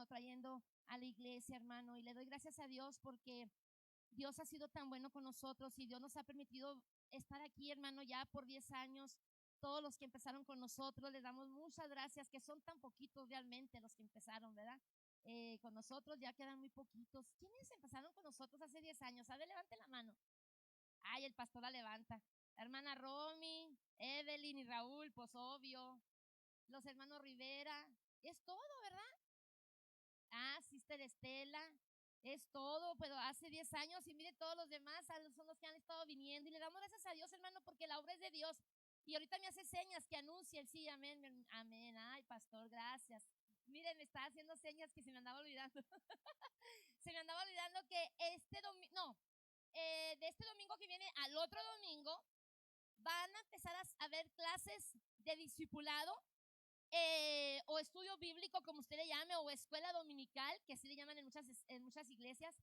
trayendo a la iglesia, hermano. Y le doy gracias a Dios porque Dios ha sido tan bueno con nosotros y Dios nos ha permitido estar aquí, hermano, ya por 10 años. Todos los que empezaron con nosotros, les damos muchas gracias, que son tan poquitos realmente los que empezaron, ¿verdad? Con nosotros ya quedan muy poquitos. ¿Quiénes empezaron con nosotros hace 10 años? A ver, levante la mano. Ay, el pastor la levanta. La hermana Romy, Evelyn y Raúl, pues obvio. Los hermanos Rivera. Es todo, ¿verdad? Ah, Sister Estela. Es todo, pero hace 10 años y mire todos los demás son los que han estado viniendo y le damos gracias a Dios, hermano, porque la obra es de Dios. Y ahorita me hace señas que anuncie el sí, amén, amén. Ay, pastor, gracias. Miren, me está haciendo señas que se me andaba olvidando. Se me andaba olvidando que este domingo, no, de este domingo que viene al otro domingo, van a empezar a ver clases de discipulado o estudio bíblico, como usted le llame, o escuela dominical, que así le llaman en muchas iglesias,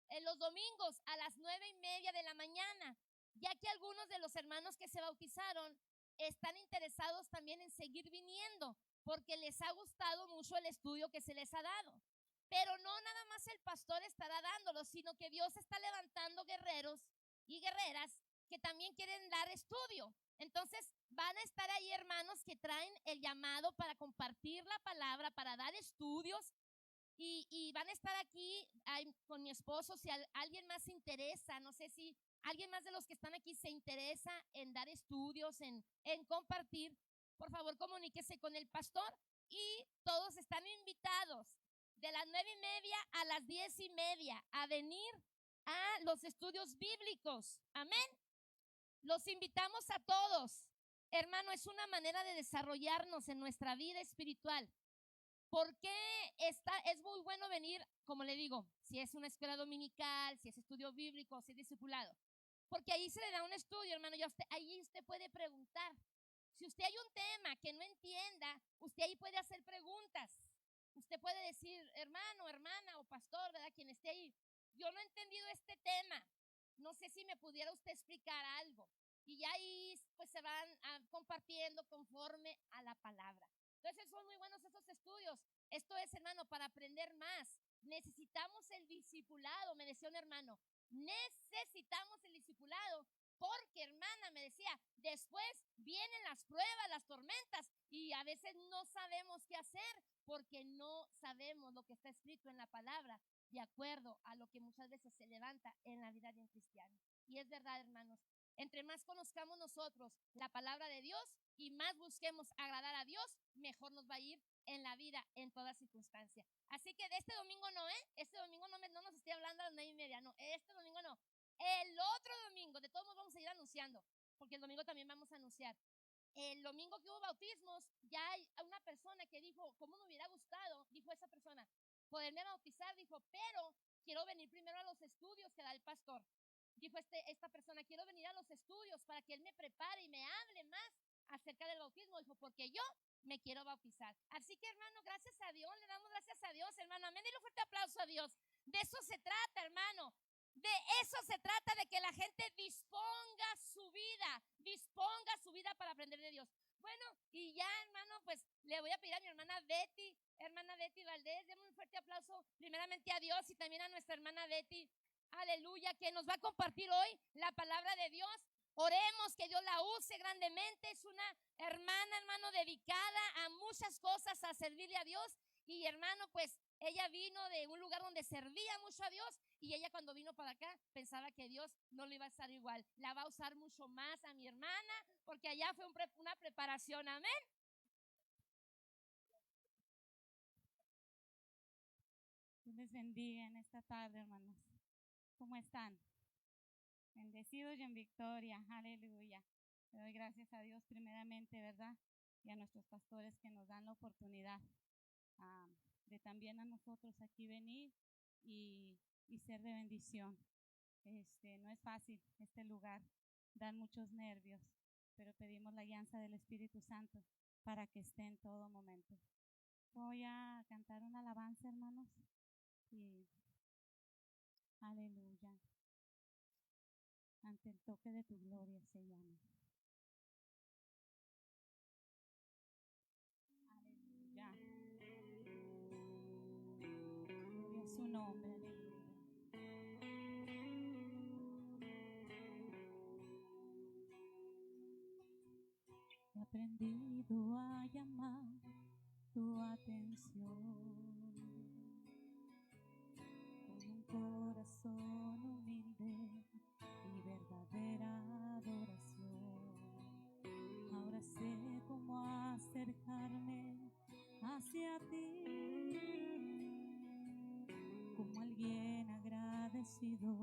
en los domingos a las 9:30 de la mañana, ya que algunos de los hermanos que se bautizaron están interesados también en seguir viniendo, porque les ha gustado mucho el estudio que se les ha dado. Pero no nada más el pastor estará dándolo, sino que Dios está levantando guerreros y guerreras que también quieren dar estudio. Entonces van a estar ahí hermanos que traen el llamado para compartir la palabra, para dar estudios, y van a estar aquí con mi esposo. Si alguien más se interesa, no sé si alguien más de los que están aquí se interesa en dar estudios, en compartir, por favor comuníquese con el pastor y todos están invitados de las 9:30 a las 10:30 a venir a los estudios bíblicos. Amén. Los invitamos a todos. Hermano, es una manera de desarrollarnos en nuestra vida espiritual. Porque es muy bueno venir, como le digo, si es una escuela dominical, si es estudio bíblico, si es discipulado. Porque ahí se le da un estudio, hermano, y ahí usted puede preguntar. Si usted hay un tema que no entienda, usted ahí puede hacer preguntas. Usted puede decir, hermano, hermana o pastor, ¿verdad? Quien esté ahí, yo no he entendido este tema. No sé si me pudiera usted explicar algo. Y ya ahí pues se van compartiendo conforme a la palabra. Entonces son muy buenos esos estudios. Esto es, hermano, para aprender más. Necesitamos el discipulado, me decía un hermano. Necesitamos el discipulado porque, hermana, me decía, después vienen las pruebas, las tormentas y a veces no sabemos qué hacer porque no sabemos lo que está escrito en la palabra de acuerdo a lo que muchas veces se levanta en la vida de un cristiano. Y es verdad, hermanos, entre más conozcamos nosotros la palabra de Dios y más busquemos agradar a Dios, mejor nos va a ir en la vida en toda circunstancia. Así que de este domingo no, este domingo no nos estoy hablando a las 9:30, no, este domingo no. El otro domingo, de todos modos vamos a ir anunciando, porque el domingo también vamos a anunciar. El domingo que hubo bautismos, ya hay una persona que dijo, ¿cómo me hubiera gustado? Dijo esa persona, poderme bautizar, dijo, pero quiero venir primero a los estudios que da el pastor. Dijo esta persona, quiero venir a los estudios para que él me prepare y me hable más acerca del bautismo. Dijo, porque yo me quiero bautizar. Así que, hermano, gracias a Dios, le damos gracias a Dios, hermano. Amén, dile un fuerte aplauso a Dios. De eso se trata, hermano. De eso se trata, de que la gente disponga su vida para aprender de Dios. Bueno, y ya, hermano, pues le voy a pedir a mi hermana Betty Valdés, démosle un fuerte aplauso primeramente a Dios y también a nuestra hermana Betty, aleluya, que nos va a compartir hoy la palabra de Dios. Oremos que Dios la use grandemente. Es una hermano, dedicada a muchas cosas, a servirle a Dios. Y hermano, pues ella vino de un lugar donde servía mucho a Dios y ella cuando vino para acá pensaba que Dios no le iba a estar igual. La va a usar mucho más a mi hermana porque allá fue una preparación. Amén. Dios les bendiga en esta tarde, hermanos. ¿Cómo están? Bendecidos y en victoria. Aleluya. Le doy gracias a Dios primeramente, ¿verdad? Y a nuestros pastores que nos dan la oportunidad de también a nosotros aquí venir y ser de bendición. No es fácil este lugar, dan muchos nervios, pero pedimos la alianza del Espíritu Santo para que esté en todo momento. Voy a cantar una alabanza, hermanos. Y aleluya. Ante el toque de tu gloria se llama. Aleluya. su nombre, aleluya. He aprendido a llamar tu atención con un corazón humilde y verdadera adoración. Ahora sé cómo acercarme hacia ti, como alguien agradecido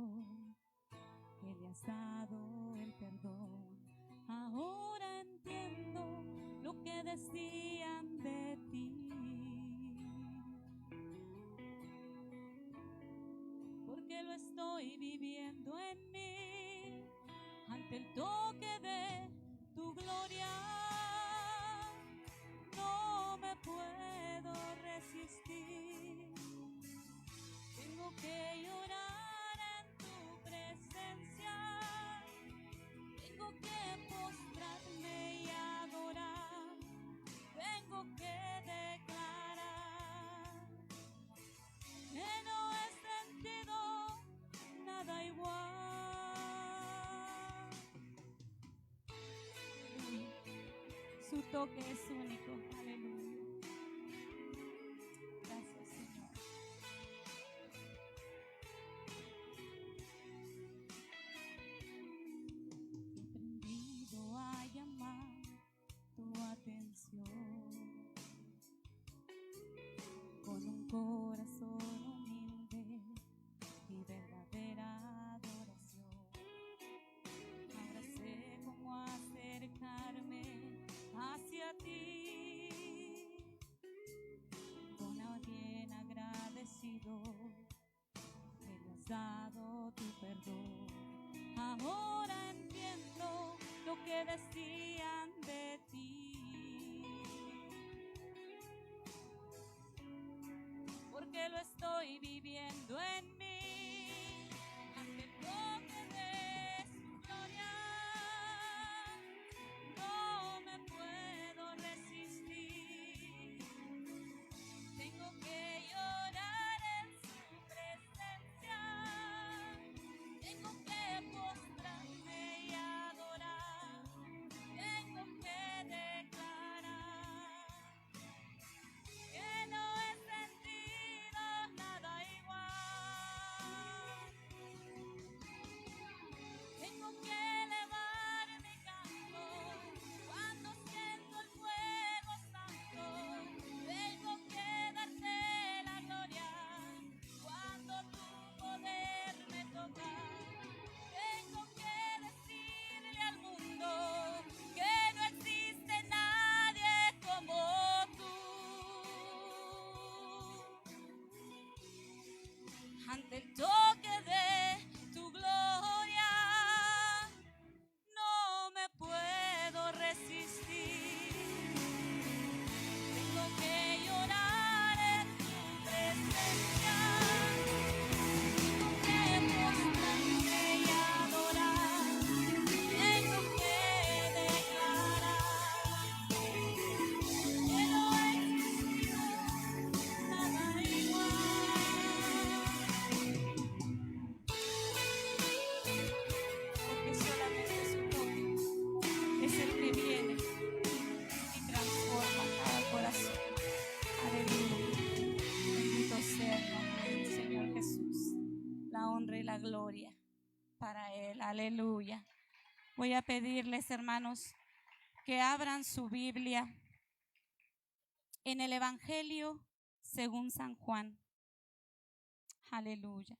que le has dado el perdón. Ahora entiendo lo que decían de ti, porque lo estoy viviendo en mí. Ante el toque de tu gloria no me puedo resistir. Tengo que llorar en tu presencia, tengo que postrarme y adorar, tengo que declarar que no he sentido nada igual. Su toque es único, aleluya. Gracias, Señor. He aprendido a llamar tu atención con un corazón humilde y verdadera adoración. Ahora sé cómo acercarme hacia ti, con alguien agradecido que le has dado tu perdón. Ahora entiendo lo que decían de ti, porque lo estoy viviendo en mí. Ante el toque de su gloria no me puedo resistir. Tengo que llorar en su presencia, tengo que postrarme y adorar, tengo que declarar que no he sentido nada igual. Tengo que elevar mi canto cuando siento el fuego santo. Tengo que darte la gloria cuando tu poder me toca. Tengo que decirle al mundo que no existe nadie como tú. Ante el toque de tu gloria no me puedo resistir. Tengo que llorar en tu presencia, tengo que postrarme y adorar, tengo que declarar que no existe nada igual. Porque solamente su toque es el que viene y transforma cada corazón. Aleluya. Bendito sea el nombre del Señor Jesús. La honra y la gloria para Él. Aleluya. Voy a pedirles, hermanos, que abran su Biblia en el Evangelio según San Juan. Aleluya.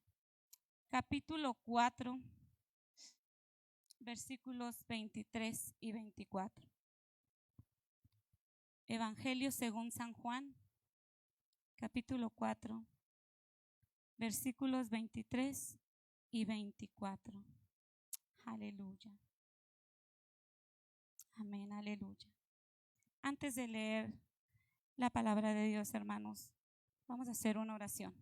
Capítulo 4, versículos 23 y 24. Evangelio según San Juan, capítulo 4, versículos 23 y 24. Aleluya. Amén, aleluya. Antes de leer la palabra de Dios, hermanos, vamos a hacer una oración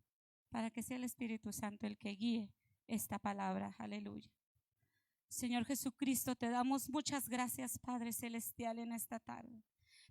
para que sea el Espíritu Santo el que guíe esta palabra. Aleluya. Señor Jesucristo, te damos muchas gracias, Padre Celestial, en esta tarde.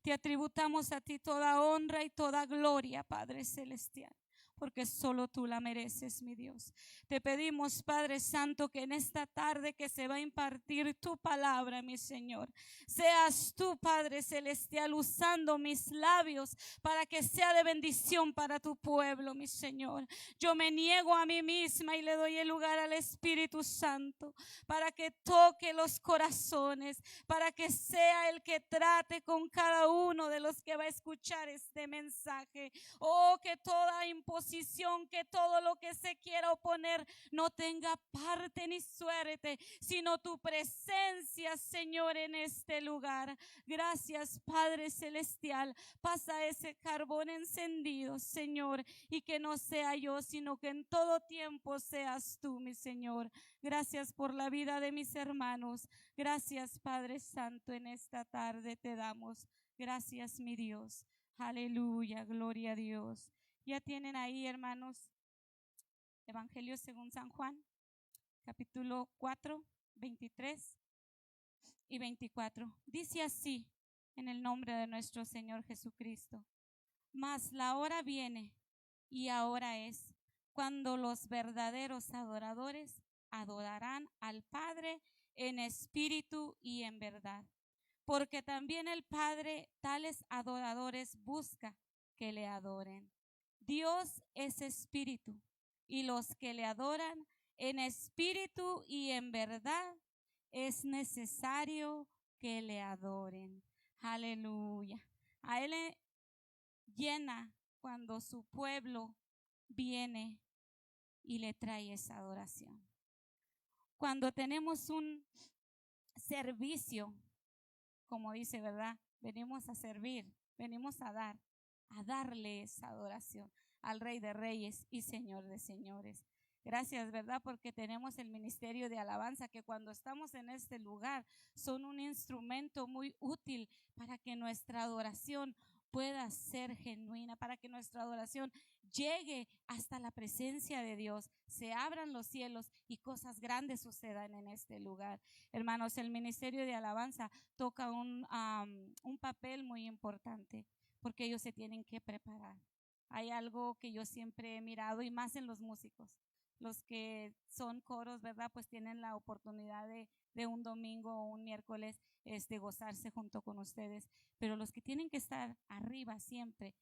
Te atributamos a ti toda honra y toda gloria, Padre Celestial, porque solo tú la mereces, mi Dios. Te pedimos, Padre Santo, que en esta tarde que se va a impartir tu palabra, mi Señor, seas tú, Padre Celestial, usando mis labios para que sea de bendición para tu pueblo, mi Señor. Yo me niego a mí misma y le doy el lugar al Espíritu Santo para que toque los corazones, para que sea el que trate con cada uno de los que va a escuchar este mensaje. Oh, que toda imposición, que todo lo que se quiera oponer no tenga parte ni suerte, sino tu presencia, Señor, en este lugar. Gracias, Padre Celestial. Pasa ese carbón encendido, Señor, y que no sea yo, sino que en todo tiempo seas tú, mi Señor. Gracias por la vida de mis hermanos. Gracias, Padre Santo, en esta tarde te damos. Gracias, mi Dios. Aleluya, gloria a Dios. Ya tienen ahí, hermanos, Evangelio según San Juan, capítulo 4, 23 y 24. Dice así, en el nombre de nuestro Señor Jesucristo: mas la hora viene y ahora es, cuando los verdaderos adoradores adorarán al Padre en espíritu y en verdad, porque también el Padre tales adoradores busca que le adoren. Dios es espíritu, y los que le adoran en espíritu y en verdad es necesario que le adoren. Aleluya. A Él le llena cuando su pueblo viene y le trae esa adoración. Cuando tenemos un servicio, como dice, ¿verdad? Venimos a servir, venimos a darle esa adoración al Rey de Reyes y Señor de Señores. Gracias, ¿verdad? Porque tenemos el ministerio de alabanza, que cuando estamos en este lugar son un instrumento muy útil para que nuestra adoración pueda ser genuina, para que nuestra adoración llegue hasta la presencia de Dios, se abran los cielos y cosas grandes sucedan en este lugar. Hermanos, el ministerio de alabanza toca un papel muy importante, porque ellos se tienen que preparar. Hay algo que yo siempre he mirado, y más en los músicos. Los que son coros, ¿verdad? Pues tienen la oportunidad de un domingo o un miércoles gozarse junto con ustedes. Pero los que tienen que estar arriba siempre,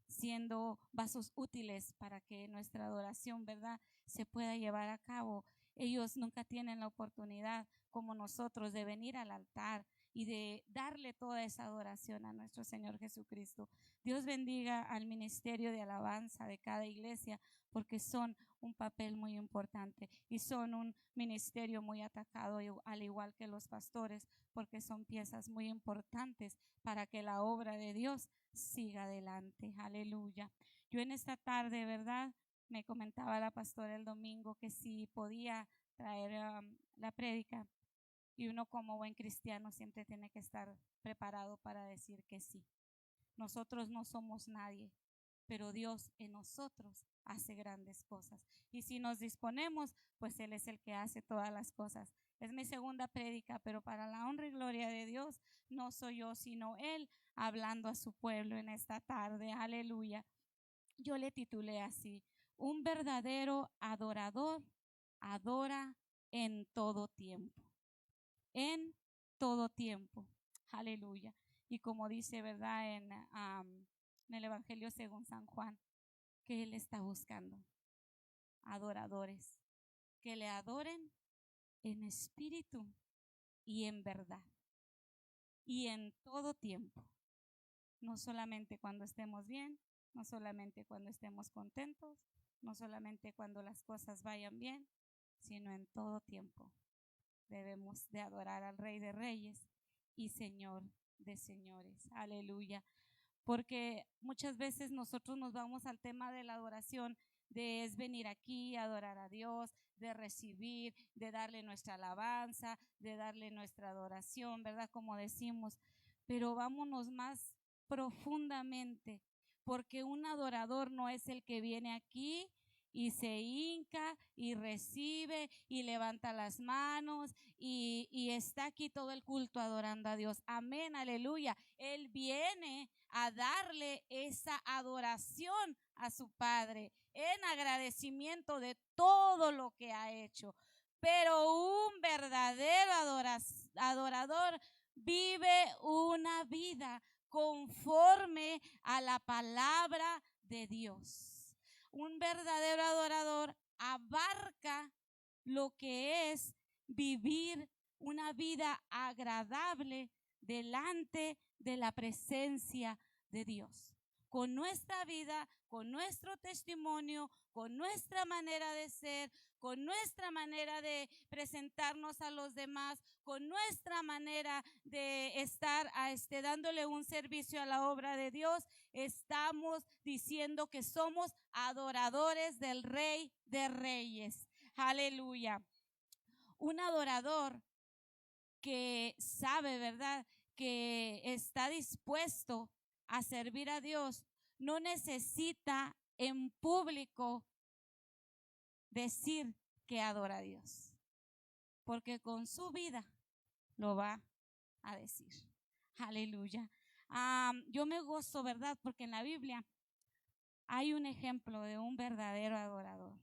siendo vasos útiles para que nuestra adoración, ¿verdad?, se pueda llevar a cabo, ellos nunca tienen la oportunidad como nosotros de venir al altar y de darle toda esa adoración a nuestro Señor Jesucristo. Dios bendiga al ministerio de alabanza de cada iglesia, porque son un papel muy importante y son un ministerio muy atacado, al igual que los pastores, porque son piezas muy importantes para que la obra de Dios siga adelante. Aleluya. Yo en esta tarde, ¿verdad?, me comentaba la pastora el domingo que si podía traer la prédica, y uno como buen cristiano siempre tiene que estar preparado para decir que sí. Nosotros no somos nadie, pero Dios en nosotros hace grandes cosas. Y si nos disponemos, pues Él es el que hace todas las cosas. Es mi segunda prédica, pero para la honra y gloria de Dios, no soy yo, sino Él hablando a su pueblo en esta tarde. Aleluya. Yo le titulé así: un verdadero adorador adora en todo tiempo. En todo tiempo. Aleluya. Y como dice, ¿verdad?, en el Evangelio según San Juan, que Él está buscando adoradores que le adoren en espíritu y en verdad y en todo tiempo. No solamente cuando estemos bien, no solamente cuando estemos contentos, no solamente cuando las cosas vayan bien, sino en todo tiempo. Debemos de adorar al Rey de Reyes y Señor de Señores. Aleluya. Porque muchas veces nosotros nos vamos al tema de la adoración, de es venir aquí a adorar a Dios, de recibir, de darle nuestra alabanza, de darle nuestra adoración, ¿verdad?, como decimos. Pero vámonos más profundamente, porque un adorador no es el que viene aquí y se hinca y recibe y levanta las manos y está aquí todo el culto adorando a Dios. Amén, aleluya. Él viene a darle esa adoración a su Padre. en agradecimiento de todo lo que ha hecho. Pero un verdadero adorador vive una vida conforme a la palabra de Dios. Un verdadero adorador abarca lo que es vivir una vida agradable delante de la presencia de Dios. Con nuestra vida, con nuestro testimonio, con nuestra manera de ser, con nuestra manera de presentarnos a los demás, con nuestra manera de estar dándole un servicio a la obra de Dios, estamos diciendo que somos adoradores del Rey de Reyes. Aleluya. Un adorador que sabe, ¿verdad?, que está dispuesto a servir a Dios, no necesita en público decir que adora a Dios, porque con su vida lo va a decir. Aleluya. Yo me gozo, ¿verdad?, porque en la Biblia hay un ejemplo de un verdadero adorador.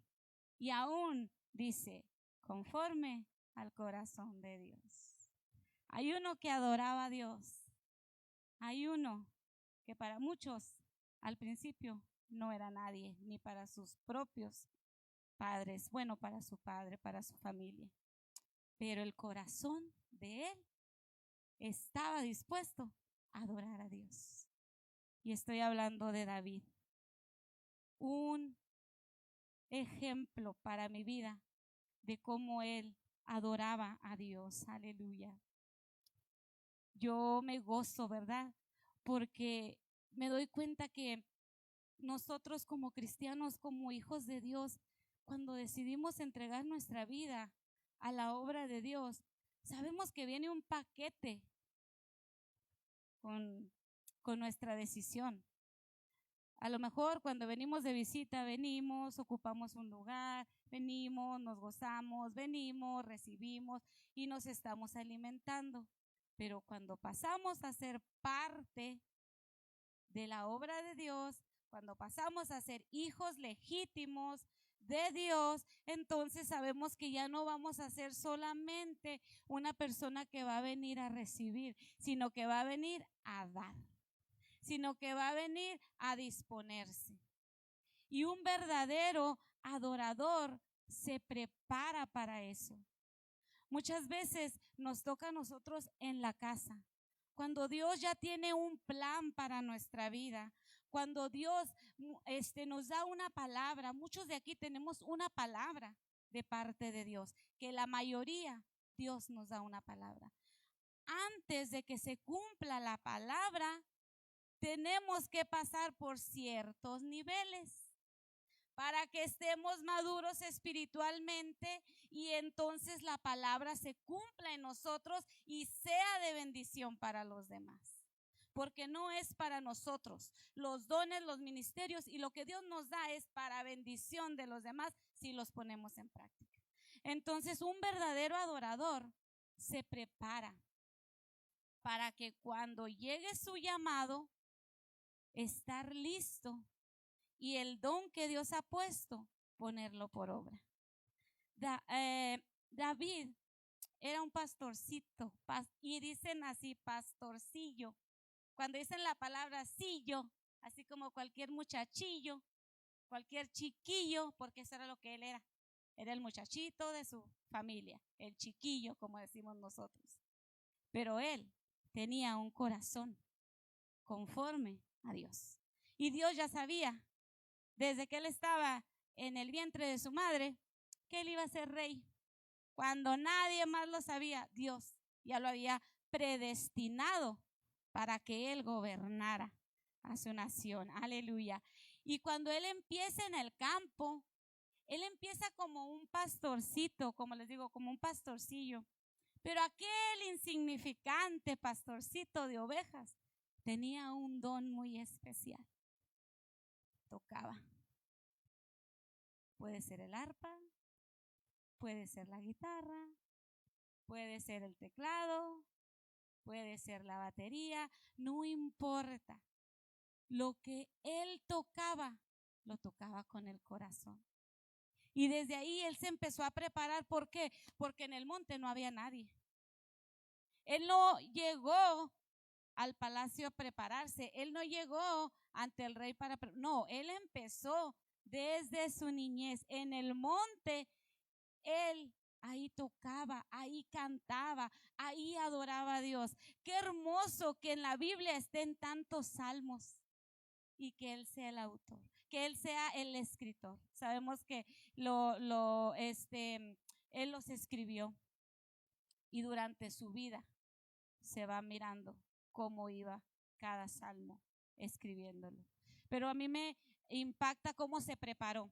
Y aún dice, conforme al corazón de Dios. Hay uno que adoraba a Dios. Hay uno que para muchos al principio no era nadie, ni para sus propios padres, bueno, para su padre, para su familia. Pero el corazón de él estaba dispuesto a adorar a Dios. Y estoy hablando de David. Un ejemplo para mi vida de cómo él adoraba a Dios. Aleluya. Yo me gozo, ¿verdad?, porque me doy cuenta que nosotros como cristianos, como hijos de Dios, cuando decidimos entregar nuestra vida a la obra de Dios, sabemos que viene un paquete con nuestra decisión. A lo mejor cuando venimos de visita, venimos, ocupamos un lugar, venimos, nos gozamos, venimos, recibimos y nos estamos alimentando. Pero cuando pasamos a ser parte de la obra de Dios, cuando pasamos a ser hijos legítimos de Dios, entonces sabemos que ya no vamos a ser solamente una persona que va a venir a recibir, sino que va a venir a dar, sino que va a venir a disponerse. Y un verdadero adorador se prepara para eso. Muchas veces nos toca a nosotros en la casa, cuando Dios ya tiene un plan para nuestra vida, cuando Dios nos da una palabra. Muchos de aquí tenemos una palabra de parte de Dios, que la mayoría Dios nos da una palabra. Antes de que se cumpla la palabra, tenemos que pasar por ciertos niveles para que estemos maduros espiritualmente y entonces la palabra se cumpla en nosotros y sea de bendición para los demás. Porque no es para nosotros. Los dones, los ministerios y lo que Dios nos da es para bendición de los demás si los ponemos en práctica. Entonces, un verdadero adorador se prepara para que cuando llegue su llamado, estar listo y el don que Dios ha puesto, ponerlo por obra. David era un pastorcito, y dicen así, pastorcillo. Cuando dicen la palabra sillo, así como cualquier muchachillo, cualquier chiquillo, porque eso era lo que él era. Era el muchachito de su familia, el chiquillo, como decimos nosotros. Pero él tenía un corazón conforme a Dios. Y Dios ya sabía, desde que él estaba en el vientre de su madre, que él iba a ser rey. Cuando nadie más lo sabía, Dios ya lo había predestinado para que él gobernara a su nación. Aleluya. Y cuando él empieza en el campo, él empieza como un pastorcito, como les digo, como un pastorcillo. Pero aquel insignificante pastorcito de ovejas tenía un don muy especial. Tocaba. Puede ser el arpa, puede ser la guitarra, puede ser el teclado, puede ser la batería, no importa. Lo que él tocaba lo tocaba con el corazón. Y desde ahí él se empezó a preparar. ¿Por qué? Porque en el monte no había nadie. Él no llegó al palacio a prepararse. Él no llegó ante el rey no, él empezó desde su niñez. En el monte, él ahí tocaba, ahí cantaba, ahí adoraba a Dios. Qué hermoso que en la Biblia estén tantos salmos y que él sea el autor, que él sea el escritor. Sabemos que él los escribió y durante su vida se va mirando cómo iba cada salmo escribiéndolo. Pero a mí me impacta cómo se preparó,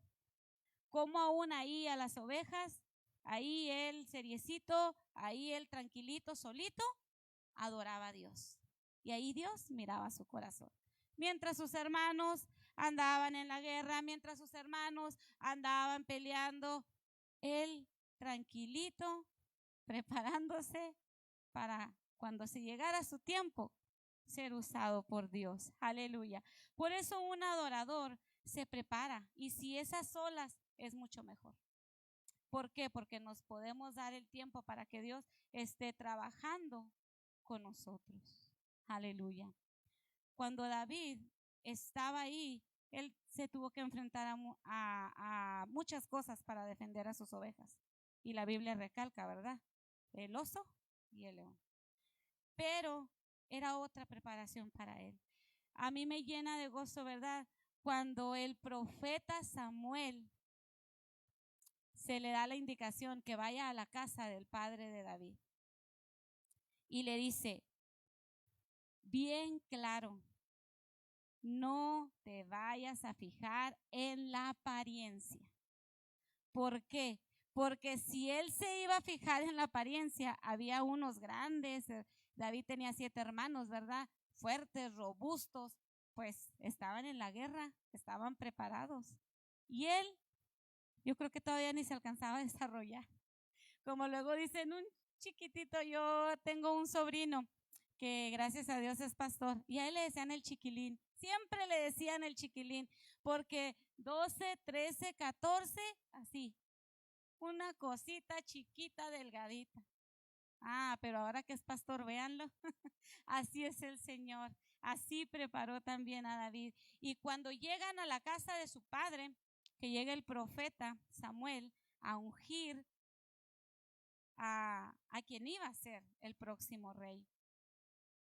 cómo aún ahí a las ovejas, ahí él seriecito, ahí él tranquilito, solito, adoraba a Dios. Y ahí Dios miraba su corazón. Mientras sus hermanos andaban en la guerra, mientras sus hermanos andaban peleando, él tranquilito, preparándose para cuando se llegara su tiempo, ser usado por Dios. Aleluya. Por eso un adorador se prepara, y si es a solas, es mucho mejor. ¿Por qué? Porque nos podemos dar el tiempo para que Dios esté trabajando con nosotros. Aleluya. Cuando David estaba ahí, él se tuvo que enfrentar a muchas cosas para defender a sus ovejas. Y la Biblia recalca, ¿verdad? El oso y el león. Pero era otra preparación para él. A mí me llena de gozo, ¿verdad? Cuando el profeta Samuel se le da la indicación que vaya a la casa del padre de David. Y le dice, bien claro, no te vayas a fijar en la apariencia. ¿Por qué? Porque si él se iba a fijar en la apariencia, había unos grandes, David tenía 7 hermanos, ¿verdad? Fuertes, robustos, pues estaban en la guerra, estaban preparados. Y él, yo creo que todavía ni se alcanzaba a desarrollar. Como luego dicen, un chiquitito, yo tengo un sobrino que gracias a Dios es pastor, y a él le decían el chiquilín, siempre le decían el chiquilín, porque 12, 13, 14, así, una cosita chiquita, delgadita. Pero ahora que es pastor, véanlo, así es el Señor, así preparó también a David. Y cuando llegan a la casa de su padre, que llega el profeta Samuel a ungir a quien iba a ser el próximo rey,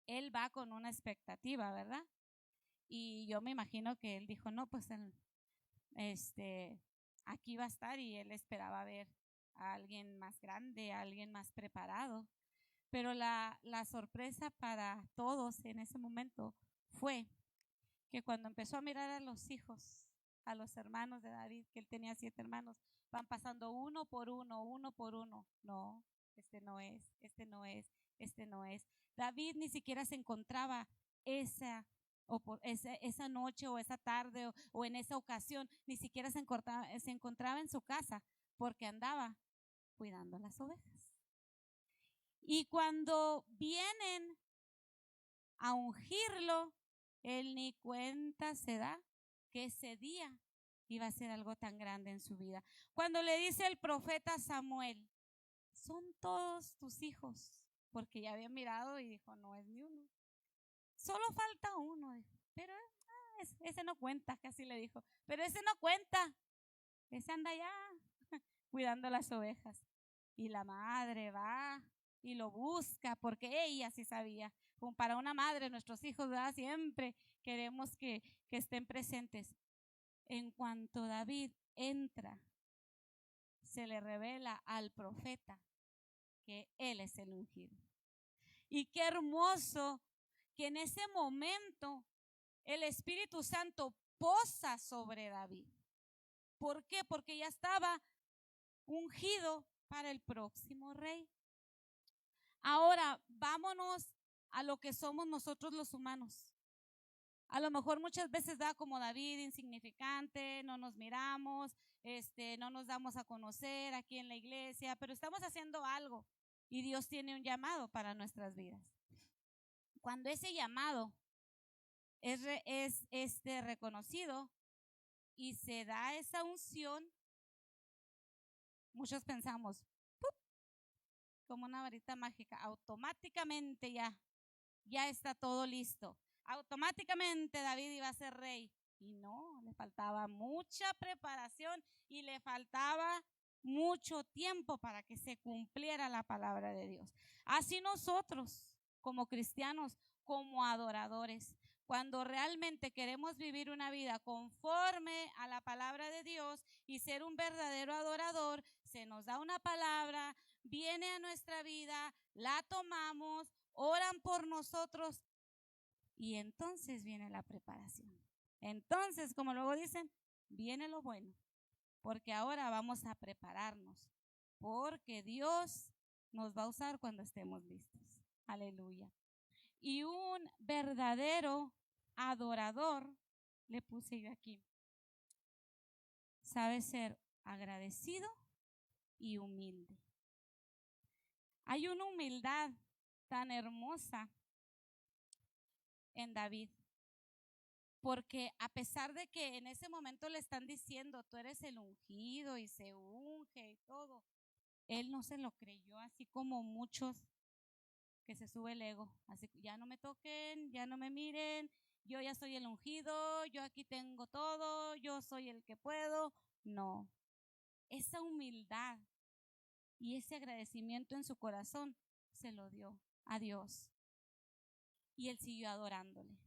él va con una expectativa, ¿verdad? Y yo me imagino que él dijo, no, pues aquí va a estar, y él esperaba ver a alguien más grande, a alguien más preparado. Pero la sorpresa para todos en ese momento fue que cuando empezó a mirar a los hijos, a los hermanos de David, que él tenía 7 hermanos, van pasando uno por uno, uno por uno. No, este no es, este no es, este no es. David ni siquiera se encontraba esa noche o esa tarde o en esa ocasión, ni siquiera se encontraba en su casa, porque andaba cuidando las ovejas. Y cuando vienen a ungirlo, él ni cuenta se da que ese día iba a ser algo tan grande en su vida. Cuando le dice el profeta Samuel, son todos tus hijos, porque ya había mirado y dijo, no es ni uno, solo falta uno, dijo. Pero ese no cuenta, casi le dijo, pero ese no cuenta, ese anda allá cuidando las ovejas. Y la madre va y lo busca, porque ella sí sabía. Como para una madre, nuestros hijos, ¿verdad? Siempre queremos que estén presentes. En cuanto David entra, se le revela al profeta que él es el ungido. Y qué hermoso que en ese momento el Espíritu Santo posa sobre David. ¿Por qué? Porque ya estaba ungido para el próximo rey. Ahora, vámonos a lo que somos nosotros los humanos. A lo mejor muchas veces da como David, insignificante, no nos miramos, no nos damos a conocer aquí en la iglesia, pero estamos haciendo algo y Dios tiene un llamado para nuestras vidas. Cuando ese llamado es reconocido y se da esa unción, muchos pensamos, ¡pup!, como una varita mágica, automáticamente ya está todo listo. Automáticamente David iba a ser rey. Y no, le faltaba mucha preparación y le faltaba mucho tiempo para que se cumpliera la palabra de Dios. Así nosotros, como cristianos, como adoradores, cuando realmente queremos vivir una vida conforme a la palabra de Dios y ser un verdadero adorador, se nos da una palabra, viene a nuestra vida, la tomamos, oran por nosotros y entonces viene la preparación. Entonces, como luego dicen, viene lo bueno, porque ahora vamos a prepararnos, porque Dios nos va a usar cuando estemos listos. Aleluya. Y un verdadero adorador, le puse yo aquí, sabe ser agradecido y humilde. Hay una humildad tan hermosa en David, porque a pesar de que en ese momento le están diciendo, tú eres el ungido y se unge y todo, él no se lo creyó, así como muchos que se sube el ego, así, ya no me toquen, ya no me miren, yo ya soy el ungido, yo aquí tengo todo, yo soy el que puedo. No, esa humildad y ese agradecimiento en su corazón se lo dio a Dios. Y él siguió adorándole.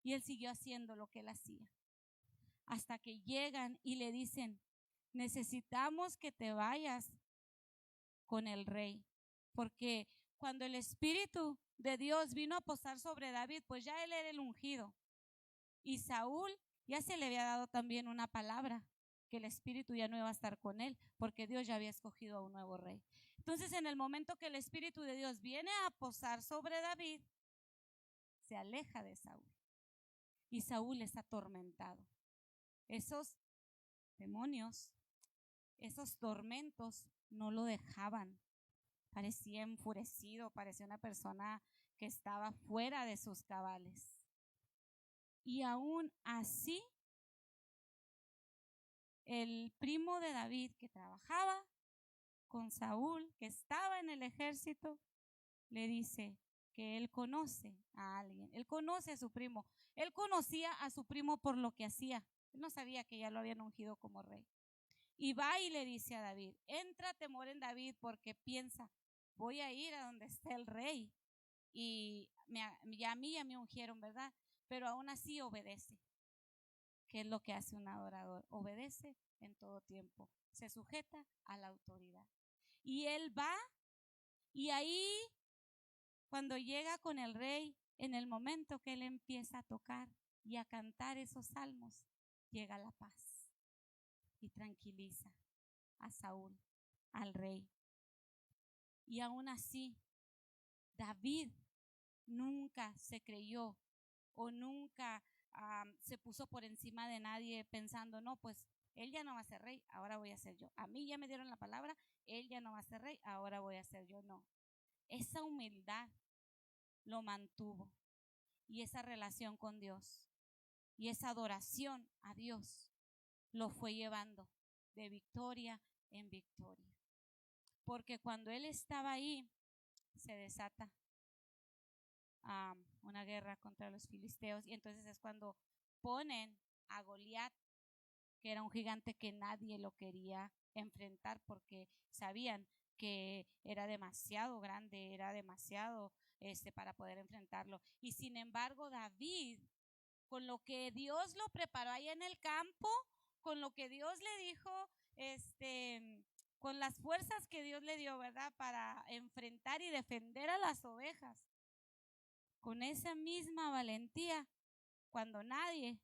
Y él siguió haciendo lo que él hacía. Hasta que llegan y le dicen, necesitamos que te vayas con el rey. Porque cuando el Espíritu de Dios vino a posar sobre David, pues ya él era el ungido. Y Saúl ya se le había dado también una palabra, que el Espíritu ya no iba a estar con él, porque Dios ya había escogido a un nuevo rey. Entonces, en el momento que el Espíritu de Dios viene a posar sobre David, se aleja de Saúl. Y Saúl es atormentado. Esos demonios, esos tormentos no lo dejaban. Parecía enfurecido, parecía una persona que estaba fuera de sus cabales. Y aún así, el primo de David que trabajaba con Saúl, que estaba en el ejército, le dice que él conoce a alguien, él conoce a su primo, él conocía a su primo por lo que hacía, él no sabía que ya lo habían ungido como rey. Y va y le dice a David, entra temor en David porque piensa, voy a ir a donde está el rey y a mí ya me ungieron, ¿verdad? Pero aún así obedece. ¿Qué es lo que hace un adorador? Obedece en todo tiempo, se sujeta a la autoridad. Y él va y ahí, cuando llega con el rey, en el momento que él empieza a tocar y a cantar esos salmos, llega la paz y tranquiliza a Saúl, al rey. Y aún así, David nunca se creyó o nunca se puso por encima de nadie pensando, no, pues él ya no va a ser rey, ahora voy a ser yo. A mí ya me dieron la palabra, él ya no va a ser rey, ahora voy a ser yo. No, esa humildad lo mantuvo y esa relación con Dios y esa adoración a Dios lo fue llevando de victoria en victoria. Porque cuando él estaba ahí, se desata una guerra contra los filisteos y entonces es cuando ponen a Goliat, que era un gigante que nadie lo quería enfrentar porque sabían que era demasiado grande, era demasiado para poder enfrentarlo. Y sin embargo, David, con lo que Dios lo preparó ahí en el campo, con lo que Dios le dijo, con las fuerzas que Dios le dio, ¿verdad?, para enfrentar y defender a las ovejas, con esa misma valentía, cuando nadie,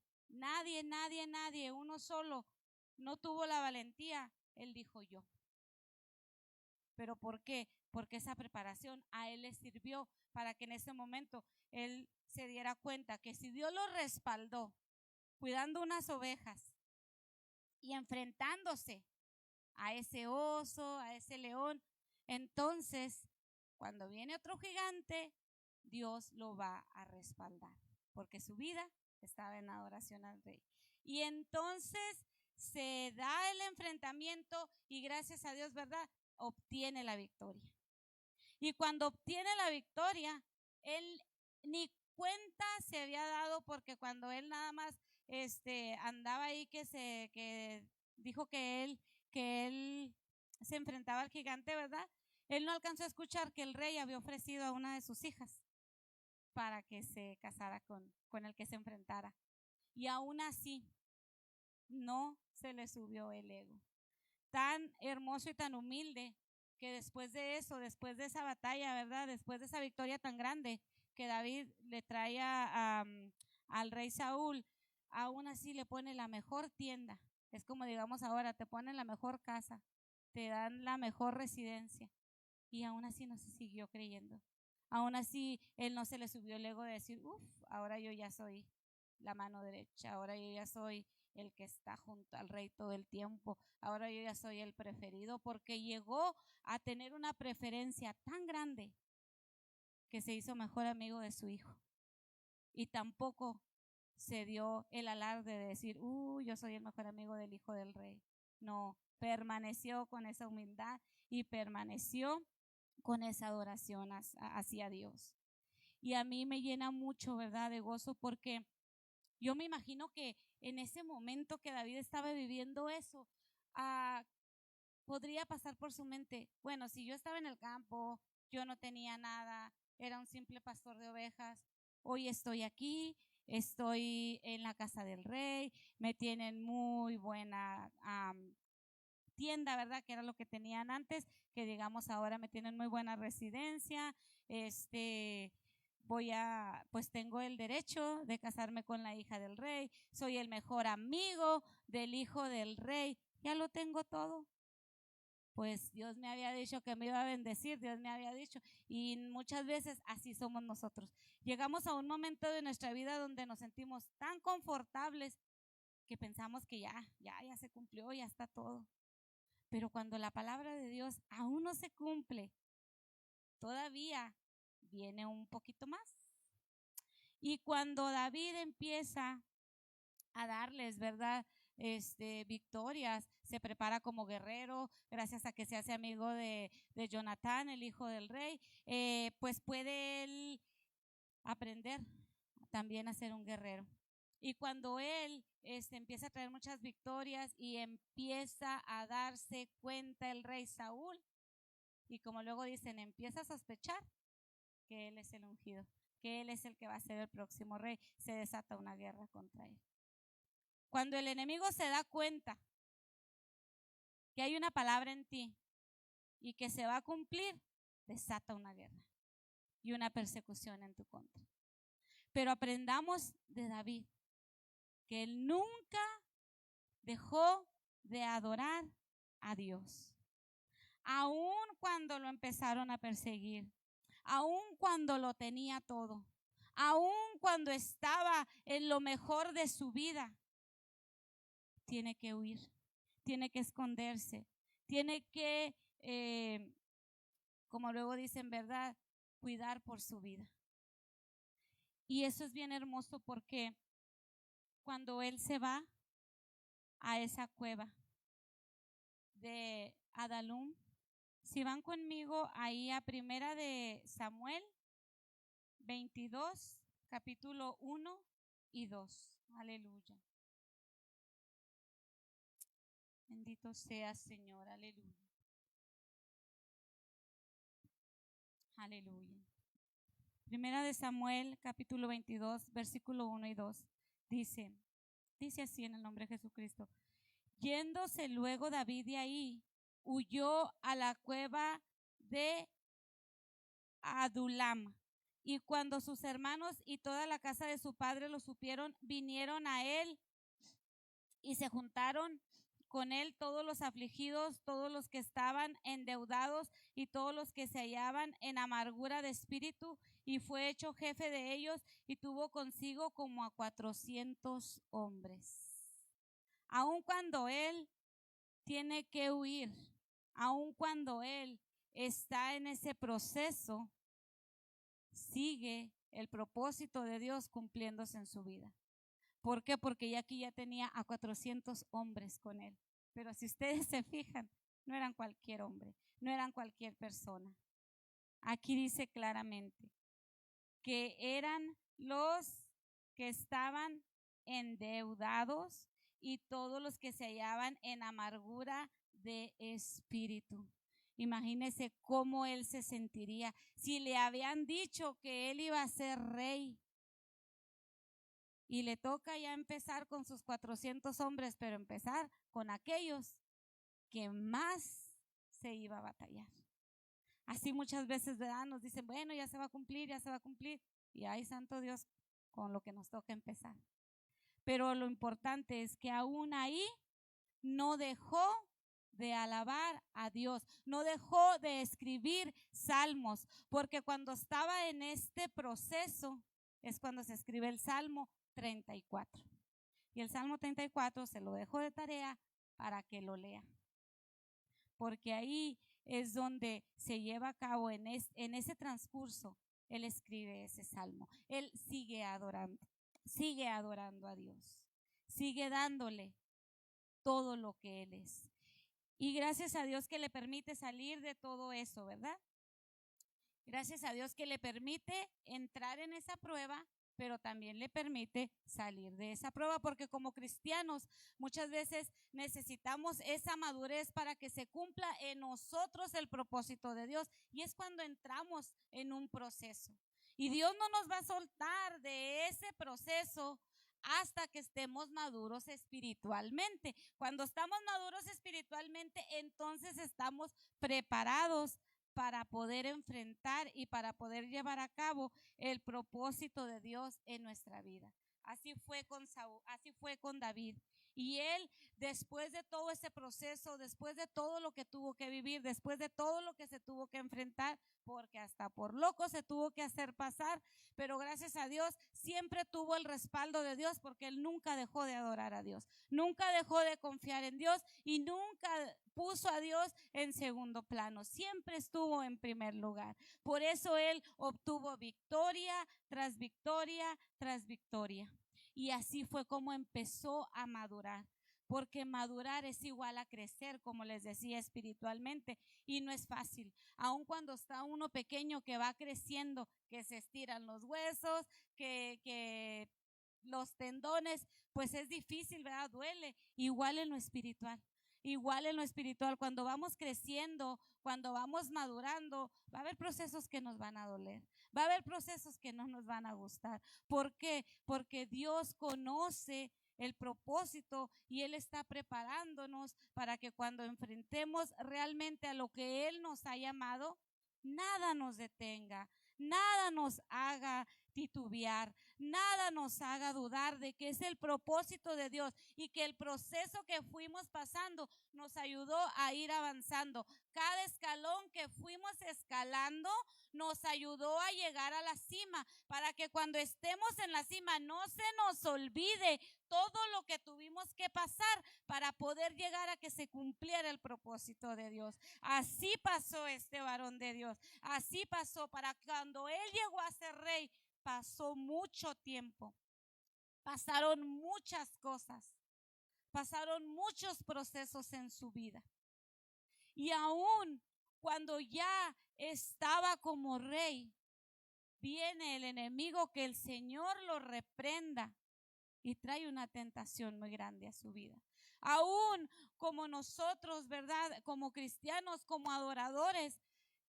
uno solo no tuvo la valentía, él dijo yo. ¿Pero por qué? Porque esa preparación a él le sirvió para que en ese momento él se diera cuenta que si Dios lo respaldó cuidando unas ovejas y enfrentándose a ese oso, a ese león, entonces cuando viene otro gigante, Dios lo va a respaldar, porque su vida estaba en adoración al rey. Y entonces se da el enfrentamiento y gracias a Dios, ¿verdad? Obtiene la victoria. Y cuando obtiene la victoria, él ni cuenta se había dado, porque cuando él nada más andaba ahí que dijo que él se enfrentaba al gigante, ¿verdad? Él no alcanzó a escuchar que el rey había ofrecido a una de sus hijas para que se casara con el que se enfrentara. Y aún así, no se le subió el ego. Tan hermoso y tan humilde que después de eso, después de esa batalla, ¿verdad? Después de esa victoria tan grande que David le trae al rey Saúl, aún así le pone la mejor tienda. Es como digamos ahora, te ponen la mejor casa, te dan la mejor residencia. Y aún así no se siguió creyendo. Aún así él no se le subió el ego de decir, ahora yo ya soy la mano derecha, ahora yo ya soy el que está junto al rey todo el tiempo, ahora yo ya soy el preferido, porque llegó a tener una preferencia tan grande que se hizo mejor amigo de su hijo. Y tampoco se dio el alarde de decir, yo soy el mejor amigo del hijo del rey. No, permaneció con esa humildad y permaneció con esa adoración hacia Dios. Y a mí me llena mucho, ¿verdad?, de gozo, porque yo me imagino que en ese momento que David estaba viviendo eso, podría pasar por su mente, bueno, si yo estaba en el campo, yo no tenía nada, era un simple pastor de ovejas, hoy estoy aquí, estoy en la casa del rey, me tienen muy buena tienda, ¿verdad? Que era lo que tenían antes, que digamos ahora me tienen muy buena residencia, pues tengo el derecho de casarme con la hija del rey, soy el mejor amigo del hijo del rey, ya lo tengo todo. Pues Dios me había dicho que me iba a bendecir, Dios me había dicho, y muchas veces así somos nosotros. Llegamos a un momento de nuestra vida donde nos sentimos tan confortables que pensamos que ya se cumplió, ya está todo. Pero cuando la palabra de Dios aún no se cumple, todavía viene un poquito más. Y cuando David empieza a darles, ¿verdad?, victorias, se prepara como guerrero, gracias a que se hace amigo de Jonatán, el hijo del rey, pues puede él aprender también a ser un guerrero. Y cuando él empieza a traer muchas victorias y empieza a darse cuenta el rey Saúl, y como luego dicen, empieza a sospechar que él es el ungido, que él es el que va a ser el próximo rey, se desata una guerra contra él. Cuando el enemigo se da cuenta que hay una palabra en ti y que se va a cumplir, desata una guerra y una persecución en tu contra. Pero aprendamos de David que él nunca dejó de adorar a Dios, aun cuando lo empezaron a perseguir, aun cuando lo tenía todo, aun cuando estaba en lo mejor de su vida. Tiene que huir, tiene que esconderse, tiene que, como luego dicen, ¿verdad?, cuidar por su vida. Y eso es bien hermoso porque cuando él se va a esa cueva de Adullam, si van conmigo ahí a Primera de Samuel 22, capítulo 1 y 2. Aleluya. Bendito sea Señor, aleluya. Aleluya. Primera de Samuel, capítulo 22, versículo 1 y 2. Dice así en el nombre de Jesucristo. Yéndose luego David de ahí, huyó a la cueva de Adullam. Y cuando sus hermanos y toda la casa de su padre lo supieron, vinieron a él y se juntaron con él todos los afligidos, todos los que estaban endeudados y todos los que se hallaban en amargura de espíritu, y fue hecho jefe de ellos y tuvo consigo como a 400 hombres. Aun cuando él tiene que huir, aun cuando él está en ese proceso, sigue el propósito de Dios cumpliéndose en su vida. ¿Por qué? Porque ya aquí ya tenía a 400 hombres con él. Pero si ustedes se fijan, no eran cualquier hombre, no eran cualquier persona. Aquí dice claramente que eran los que estaban endeudados y todos los que se hallaban en amargura de espíritu. Imagínese cómo él se sentiría si le habían dicho que él iba a ser rey y le toca ya empezar con sus 400 hombres, pero empezar con aquellos que más se iba a batallar. Así muchas veces, ¿verdad? Nos dicen, bueno, ya se va a cumplir, ya se va a cumplir. Y ay, santo Dios, con lo que nos toca empezar. Pero lo importante es que aún ahí no dejó de alabar a Dios, no dejó de escribir salmos, porque cuando estaba en este proceso es cuando se escribe el Salmo 34. Y el Salmo 34 se lo dejo de tarea para que lo lea, porque ahí es donde se lleva a cabo en ese transcurso. Él escribe ese salmo, él sigue adorando a Dios, sigue dándole todo lo que él es. Y gracias a Dios que le permite salir de todo eso, ¿verdad? Gracias a Dios que le permite entrar en esa prueba, pero también le permite salir de esa prueba, porque como cristianos muchas veces necesitamos esa madurez para que se cumpla en nosotros el propósito de Dios, y es cuando entramos en un proceso. Y Dios no nos va a soltar de ese proceso hasta que estemos maduros espiritualmente. Cuando estamos maduros espiritualmente, entonces estamos preparados para poder enfrentar y para poder llevar a cabo el propósito de Dios en nuestra vida. Así fue con Saúl, así fue con David. Y él, después de todo ese proceso, después de todo lo que tuvo que vivir, después de todo lo que se tuvo que enfrentar, porque hasta por loco se tuvo que hacer pasar, pero gracias a Dios siempre tuvo el respaldo de Dios, porque él nunca dejó de adorar a Dios, nunca dejó de confiar en Dios y nunca puso a Dios en segundo plano, siempre estuvo en primer lugar. Por eso él obtuvo victoria tras victoria tras victoria. Y así fue como empezó a madurar, porque madurar es igual a crecer, como les decía, espiritualmente, y no es fácil. Aun cuando está uno pequeño que va creciendo, que se estiran los huesos, que los tendones, pues es difícil, ¿verdad? Duele. Igual en lo espiritual. Igual en lo espiritual, cuando vamos creciendo, cuando vamos madurando, va a haber procesos que nos van a doler, va a haber procesos que no nos van a gustar. ¿Por qué? Porque Dios conoce el propósito y Él está preparándonos para que cuando enfrentemos realmente a lo que Él nos ha llamado, nada nos detenga, nada nos haga titubear, nada nos haga dudar de que es el propósito de Dios y que el proceso que fuimos pasando nos ayudó a ir avanzando. Cada escalón que fuimos escalando nos ayudó a llegar a la cima, para que cuando estemos en la cima no se nos olvide todo lo que tuvimos que pasar para poder llegar a que se cumpliera el propósito de Dios. Así pasó este varón de Dios, así pasó. Para cuando él llegó a ser rey, pasó mucho tiempo, pasaron muchas cosas, pasaron muchos procesos en su vida. Y aún cuando ya estaba como rey, viene el enemigo, que el Señor lo reprenda, y trae una tentación muy grande a su vida. Aún como nosotros, ¿verdad? Como cristianos, como adoradores,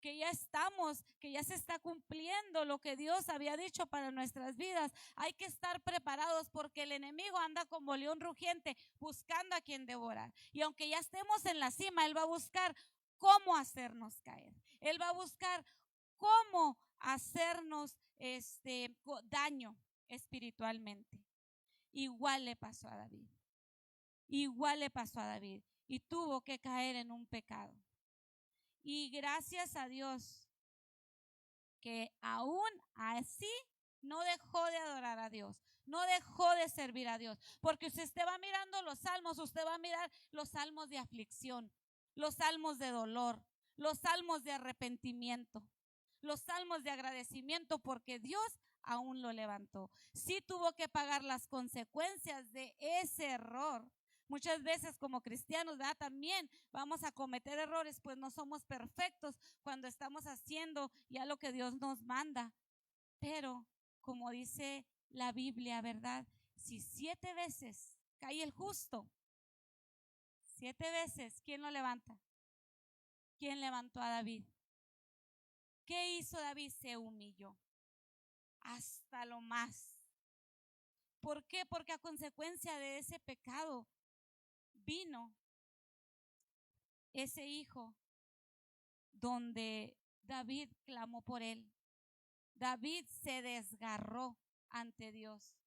que ya estamos, que ya se está cumpliendo lo que Dios había dicho para nuestras vidas, hay que estar preparados, porque el enemigo anda como león rugiente buscando a quien devorar. Y aunque ya estemos en la cima, él va a buscar cómo hacernos caer. Él va a buscar cómo hacernos daño espiritualmente. Igual le pasó a David. Igual le pasó a David. Y tuvo que caer en un pecado. Y gracias a Dios que aún así no dejó de adorar a Dios, no dejó de servir a Dios. Porque si usted va mirando los salmos, usted va a mirar los salmos de aflicción, los salmos de dolor, los salmos de arrepentimiento, los salmos de agradecimiento, porque Dios aún lo levantó. Sí tuvo que pagar las consecuencias de ese error. Muchas veces como cristianos, ¿verdad? También vamos a cometer errores, pues no somos perfectos cuando estamos haciendo ya lo que Dios nos manda. Pero como dice la Biblia, ¿verdad? Si 7 veces cae el justo, 7 veces, ¿quién lo levanta? ¿Quién levantó a David? ¿Qué hizo David? Se humilló hasta lo más. ¿Por qué? Porque a consecuencia de ese pecado vino ese hijo donde David clamó por él. David se desgarró ante Dios.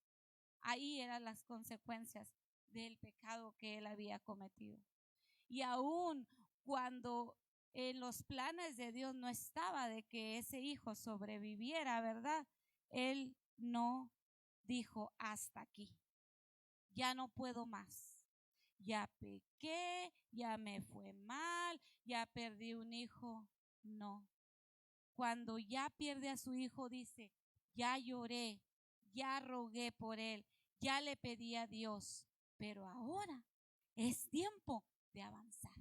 Ahí eran las consecuencias del pecado que él había cometido. Y aún cuando en los planes de Dios no estaba de que ese hijo sobreviviera, ¿verdad? Él no dijo hasta aquí. Ya no puedo más. Ya pequé, ya me fue mal, ya perdí un hijo. No. Cuando ya pierde a su hijo, dice, ya lloré, ya rogué por él, ya le pedí a Dios, pero ahora es tiempo de avanzar.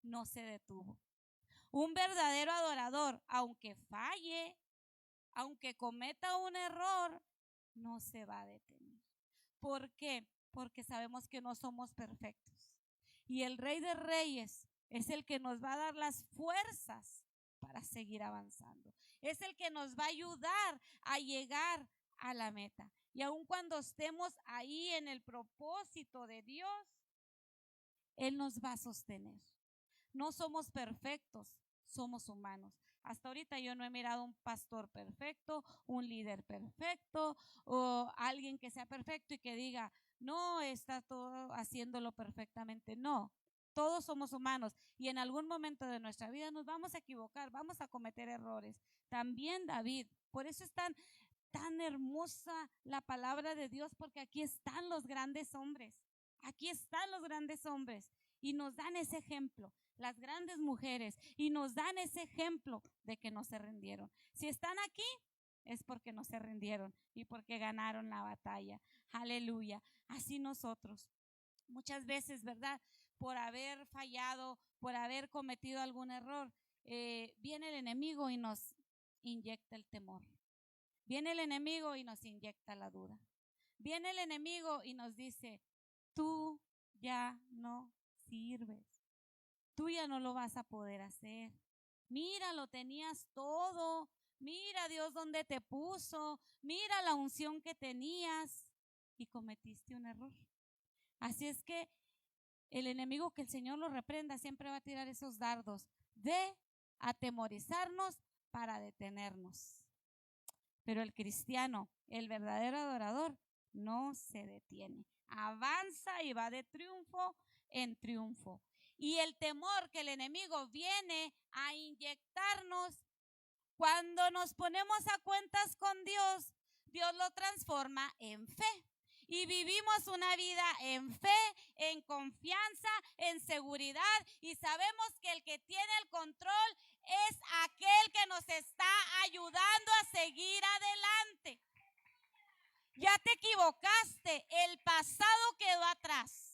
No se detuvo. Un verdadero adorador, aunque falle, aunque cometa un error, no se va a detener. ¿Por qué? Porque sabemos que no somos perfectos. Y el Rey de Reyes es el que nos va a dar las fuerzas para seguir avanzando. Es el que nos va a ayudar a llegar a la meta. Y aun cuando estemos ahí en el propósito de Dios, Él nos va a sostener. No somos perfectos, somos humanos. Hasta ahorita yo no he mirado un pastor perfecto, un líder perfecto o alguien que sea perfecto y que diga, no, está todo haciéndolo perfectamente. No, todos somos humanos y en algún momento de nuestra vida nos vamos a equivocar, vamos a cometer errores. También David, por eso es tan hermosa la palabra de Dios, porque aquí están los grandes hombres, aquí están los grandes hombres y nos dan ese ejemplo. Las grandes mujeres, y nos dan ese ejemplo de que no se rindieron. Si están aquí, es porque no se rindieron y porque ganaron la batalla. Aleluya. Así nosotros, muchas veces, ¿verdad? Por haber fallado, por haber cometido algún error, viene el enemigo y nos inyecta el temor. Viene el enemigo y nos inyecta la duda. Viene el enemigo y nos dice, tú ya no sirves. Tú ya no lo vas a poder hacer. Mira, lo tenías todo. Mira, Dios, dónde te puso. Mira la unción que tenías y cometiste un error. Así es que el enemigo, que el Señor lo reprenda, siempre va a tirar esos dardos de atemorizarnos para detenernos. Pero el cristiano, el verdadero adorador, no se detiene. Avanza y va de triunfo en triunfo. Y el temor que el enemigo viene a inyectarnos, cuando nos ponemos a cuentas con Dios, Dios lo transforma en fe. Y vivimos una vida en fe, en confianza, en seguridad. Y sabemos que el que tiene el control es aquel que nos está ayudando a seguir adelante. Ya te equivocaste, el pasado quedó atrás.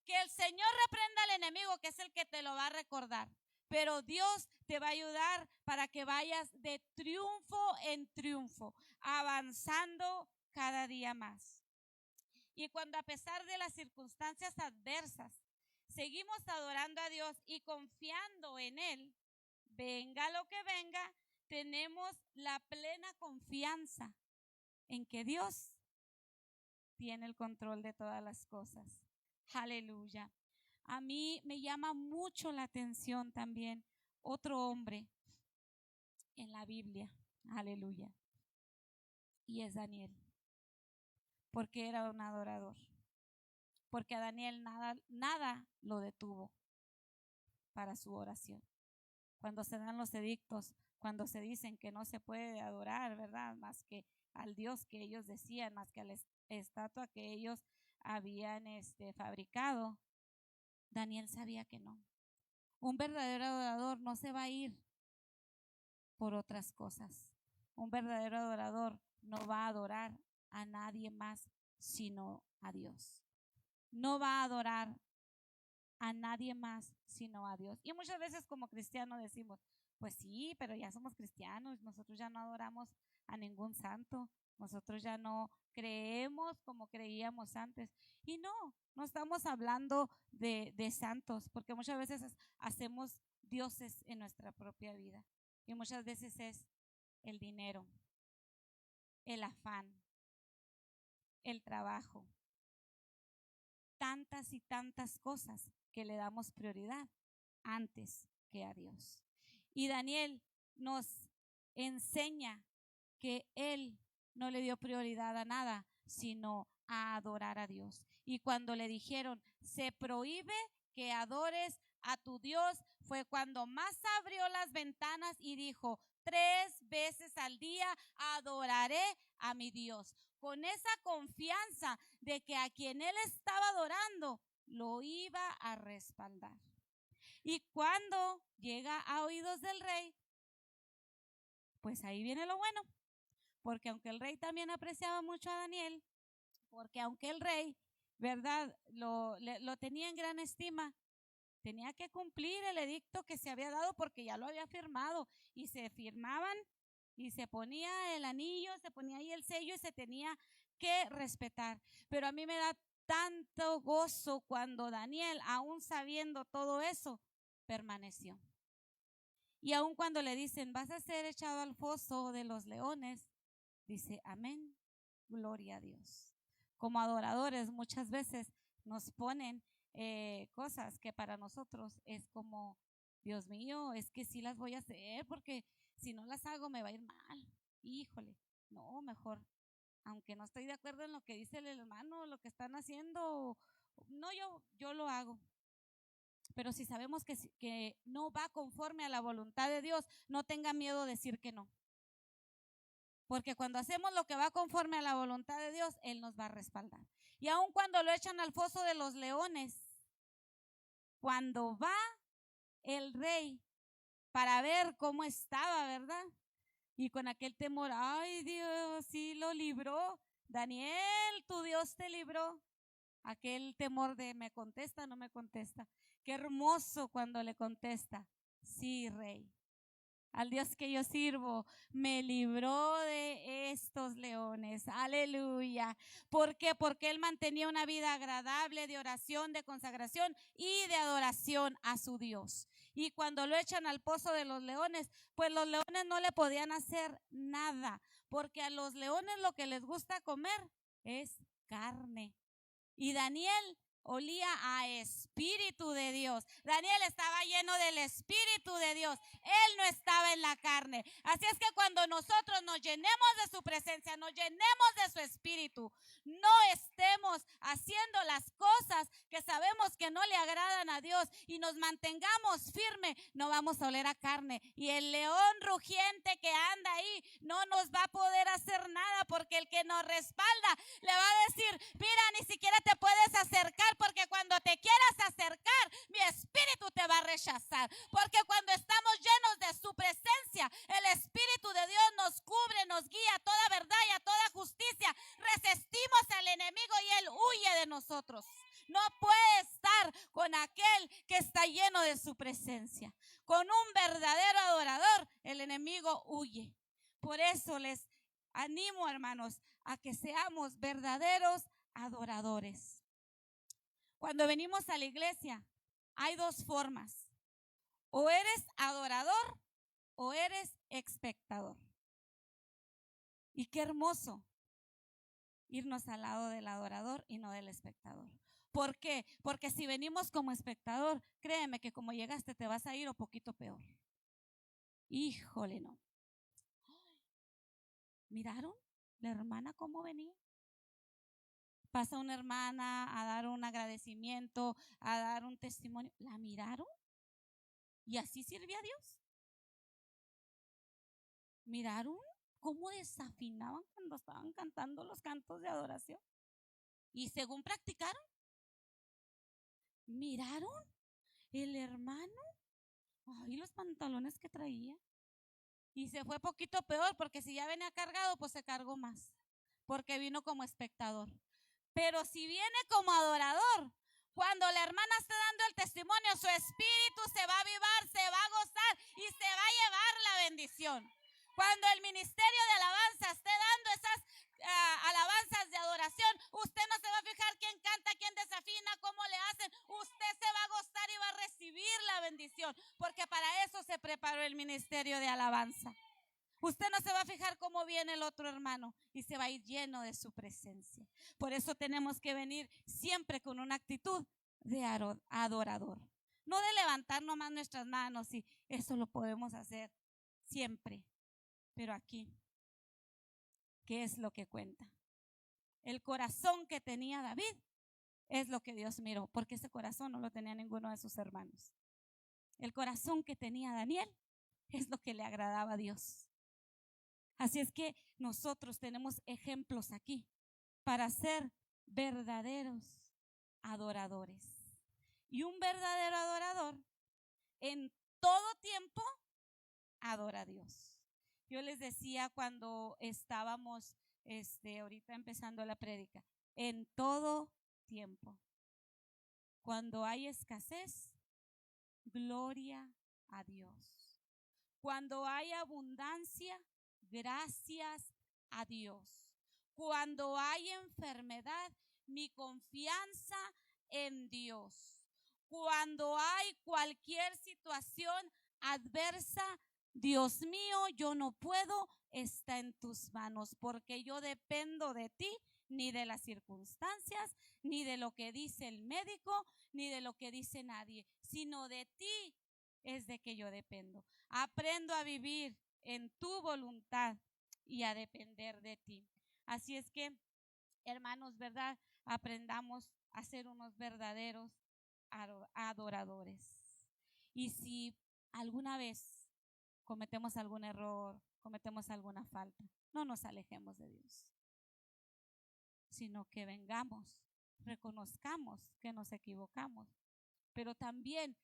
Que el Señor reprenda al enemigo, que es el que te lo va a recordar. Pero Dios te va a ayudar para que vayas de triunfo en triunfo, avanzando cada día más. Y cuando a pesar de las circunstancias adversas, seguimos adorando a Dios y confiando en Él, venga lo que venga, tenemos la plena confianza en que Dios tiene el control de todas las cosas. Aleluya. A mí me llama mucho la atención también otro hombre en la Biblia. Aleluya. Y es Daniel. Porque era un adorador. Porque a Daniel nada lo detuvo para su oración. Cuando se dan los edictos, cuando se dicen que no se puede adorar, ¿verdad? Más que al Dios que ellos decían, más que a la estatua que ellos habían fabricado, Daniel sabía que no. Un verdadero adorador no se va a ir por otras cosas. Un verdadero adorador no va a adorar a nadie más sino a Dios. No va a adorar a nadie más sino a Dios. Y muchas veces como cristianos decimos, pues sí, pero ya somos cristianos, nosotros ya no adoramos a ningún santo, nosotros ya no creemos como creíamos antes. Y no estamos hablando de santos, porque muchas veces hacemos dioses en nuestra propia vida. Y muchas veces es el dinero, el afán, el trabajo, tantas y tantas cosas que le damos prioridad antes que a Dios. Y Daniel nos enseña que él no le dio prioridad a nada, sino a adorar a Dios. Y cuando le dijeron, se prohíbe que adores a tu Dios, fue cuando más abrió las ventanas y dijo, 3 veces al día adoraré a mi Dios. Con esa confianza de que a quien él estaba adorando lo iba a respaldar. Y cuando llega a oídos del rey, pues ahí viene lo bueno, porque aunque el rey también apreciaba mucho a Daniel, porque aunque el rey, ¿verdad?, lo tenía en gran estima, tenía que cumplir el edicto que se había dado porque ya lo había firmado y se firmaban y se ponía el anillo, se ponía ahí el sello y se tenía que respetar. Pero a mí me da tanto gozo cuando Daniel, aún sabiendo todo eso, permaneció. Y aun cuando le dicen, vas a ser echado al foso de los leones, dice, amén, gloria a Dios. Como adoradores muchas veces nos ponen cosas que para nosotros es como, Dios mío, es que sí las voy a hacer porque si no las hago me va a ir mal. Híjole, no, mejor, aunque no estoy de acuerdo en lo que dice el hermano, lo que están haciendo, no, yo lo hago. Pero si sabemos que no va conforme a la voluntad de Dios, no tenga miedo de decir que no. Porque cuando hacemos lo que va conforme a la voluntad de Dios, Él nos va a respaldar. Y aun cuando lo echan al foso de los leones, cuando va el rey para ver cómo estaba, ¿verdad? Y con aquel temor, ay Dios, sí lo libró. Daniel, tu Dios te libró. Aquel temor de me contesta, no me contesta. Qué hermoso cuando le contesta, sí, rey. Al Dios que yo sirvo, me libró de estos leones. Aleluya. ¿Por qué? Porque él mantenía una vida agradable de oración, de consagración y de adoración a su Dios. Y cuando lo echan al pozo de los leones, pues los leones no le podían hacer nada, porque a los leones lo que les gusta comer es carne. Y Daniel olía a Espíritu de Dios. Daniel estaba lleno del Espíritu de Dios. Él no estaba en la carne. Así es que cuando nosotros nos llenemos de su presencia, nos llenemos de su Espíritu, no estemos haciendo las cosas que sabemos que no le agradan a Dios y nos mantengamos firmes, no vamos a oler a carne. Y el león rugiente que anda ahí no nos va a poder hacer nada, porque el que nos respalda le va a decir, mira, ni siquiera te puedes acercar, porque cuando te quieras acercar, mi espíritu te va a rechazar. Porque cuando estamos llenos de su presencia, el Espíritu de Dios nos cubre, nos guía a toda verdad y a toda justicia. Resistimos al enemigo y él huye de nosotros. No puede estar con aquel que está lleno de su presencia. Con un verdadero adorador, el enemigo huye. Por eso les animo, hermanos, a que seamos verdaderos adoradores. Cuando venimos a la iglesia, hay 2 formas. O eres adorador o eres espectador. Y qué hermoso irnos al lado del adorador y no del espectador. ¿Por qué? Porque si venimos como espectador, créeme que como llegaste te vas a ir o poquito peor. Híjole, no. ¿Miraron la hermana cómo venía? Pasa una hermana a dar un agradecimiento, a dar un testimonio. ¿La miraron? ¿Y así sirve a Dios? ¿Miraron cómo desafinaban cuando estaban cantando los cantos de adoración? ¿Y según practicaron? ¿Miraron el hermano? Ay, los pantalones que traía. Y se fue poquito peor, porque si ya venía cargado, pues se cargó más, porque vino como espectador. Pero si viene como adorador, cuando la hermana esté dando el testimonio, su espíritu se va a avivar, se va a gozar y se va a llevar la bendición. Cuando el ministerio de alabanza esté dando esas alabanzas de adoración, usted no se va a fijar quién canta, quién desafina, cómo le hacen. Usted se va a gozar y va a recibir la bendición, porque para eso se preparó el ministerio de alabanza. Usted no se va a fijar cómo viene el otro hermano y se va a ir lleno de su presencia. Por eso tenemos que venir siempre con una actitud de adorador. No de levantar nomás nuestras manos, y eso lo podemos hacer siempre. Pero aquí, ¿qué es lo que cuenta? El corazón que tenía David es lo que Dios miró, porque ese corazón no lo tenía ninguno de sus hermanos. El corazón que tenía Daniel es lo que le agradaba a Dios. Así es que nosotros tenemos ejemplos aquí para ser verdaderos adoradores. Y un verdadero adorador en todo tiempo adora a Dios. Yo les decía cuando estábamos ahorita empezando la prédica, en todo tiempo. Cuando hay escasez, gloria a Dios. Cuando hay abundancia, gracias a Dios. Cuando hay enfermedad, mi confianza en Dios. Cuando hay cualquier situación adversa, Dios mío, yo no puedo, está en tus manos, porque yo dependo de ti, ni de las circunstancias, ni de lo que dice el médico, ni de lo que dice nadie, sino de ti es de que yo dependo. Aprendo a vivir en tu voluntad y a depender de ti. Así es que, hermanos, ¿verdad? Aprendamos a ser unos verdaderos adoradores. Y si alguna vez cometemos algún error, cometemos alguna falta, no nos alejemos de Dios, sino que vengamos, reconozcamos que nos equivocamos, pero también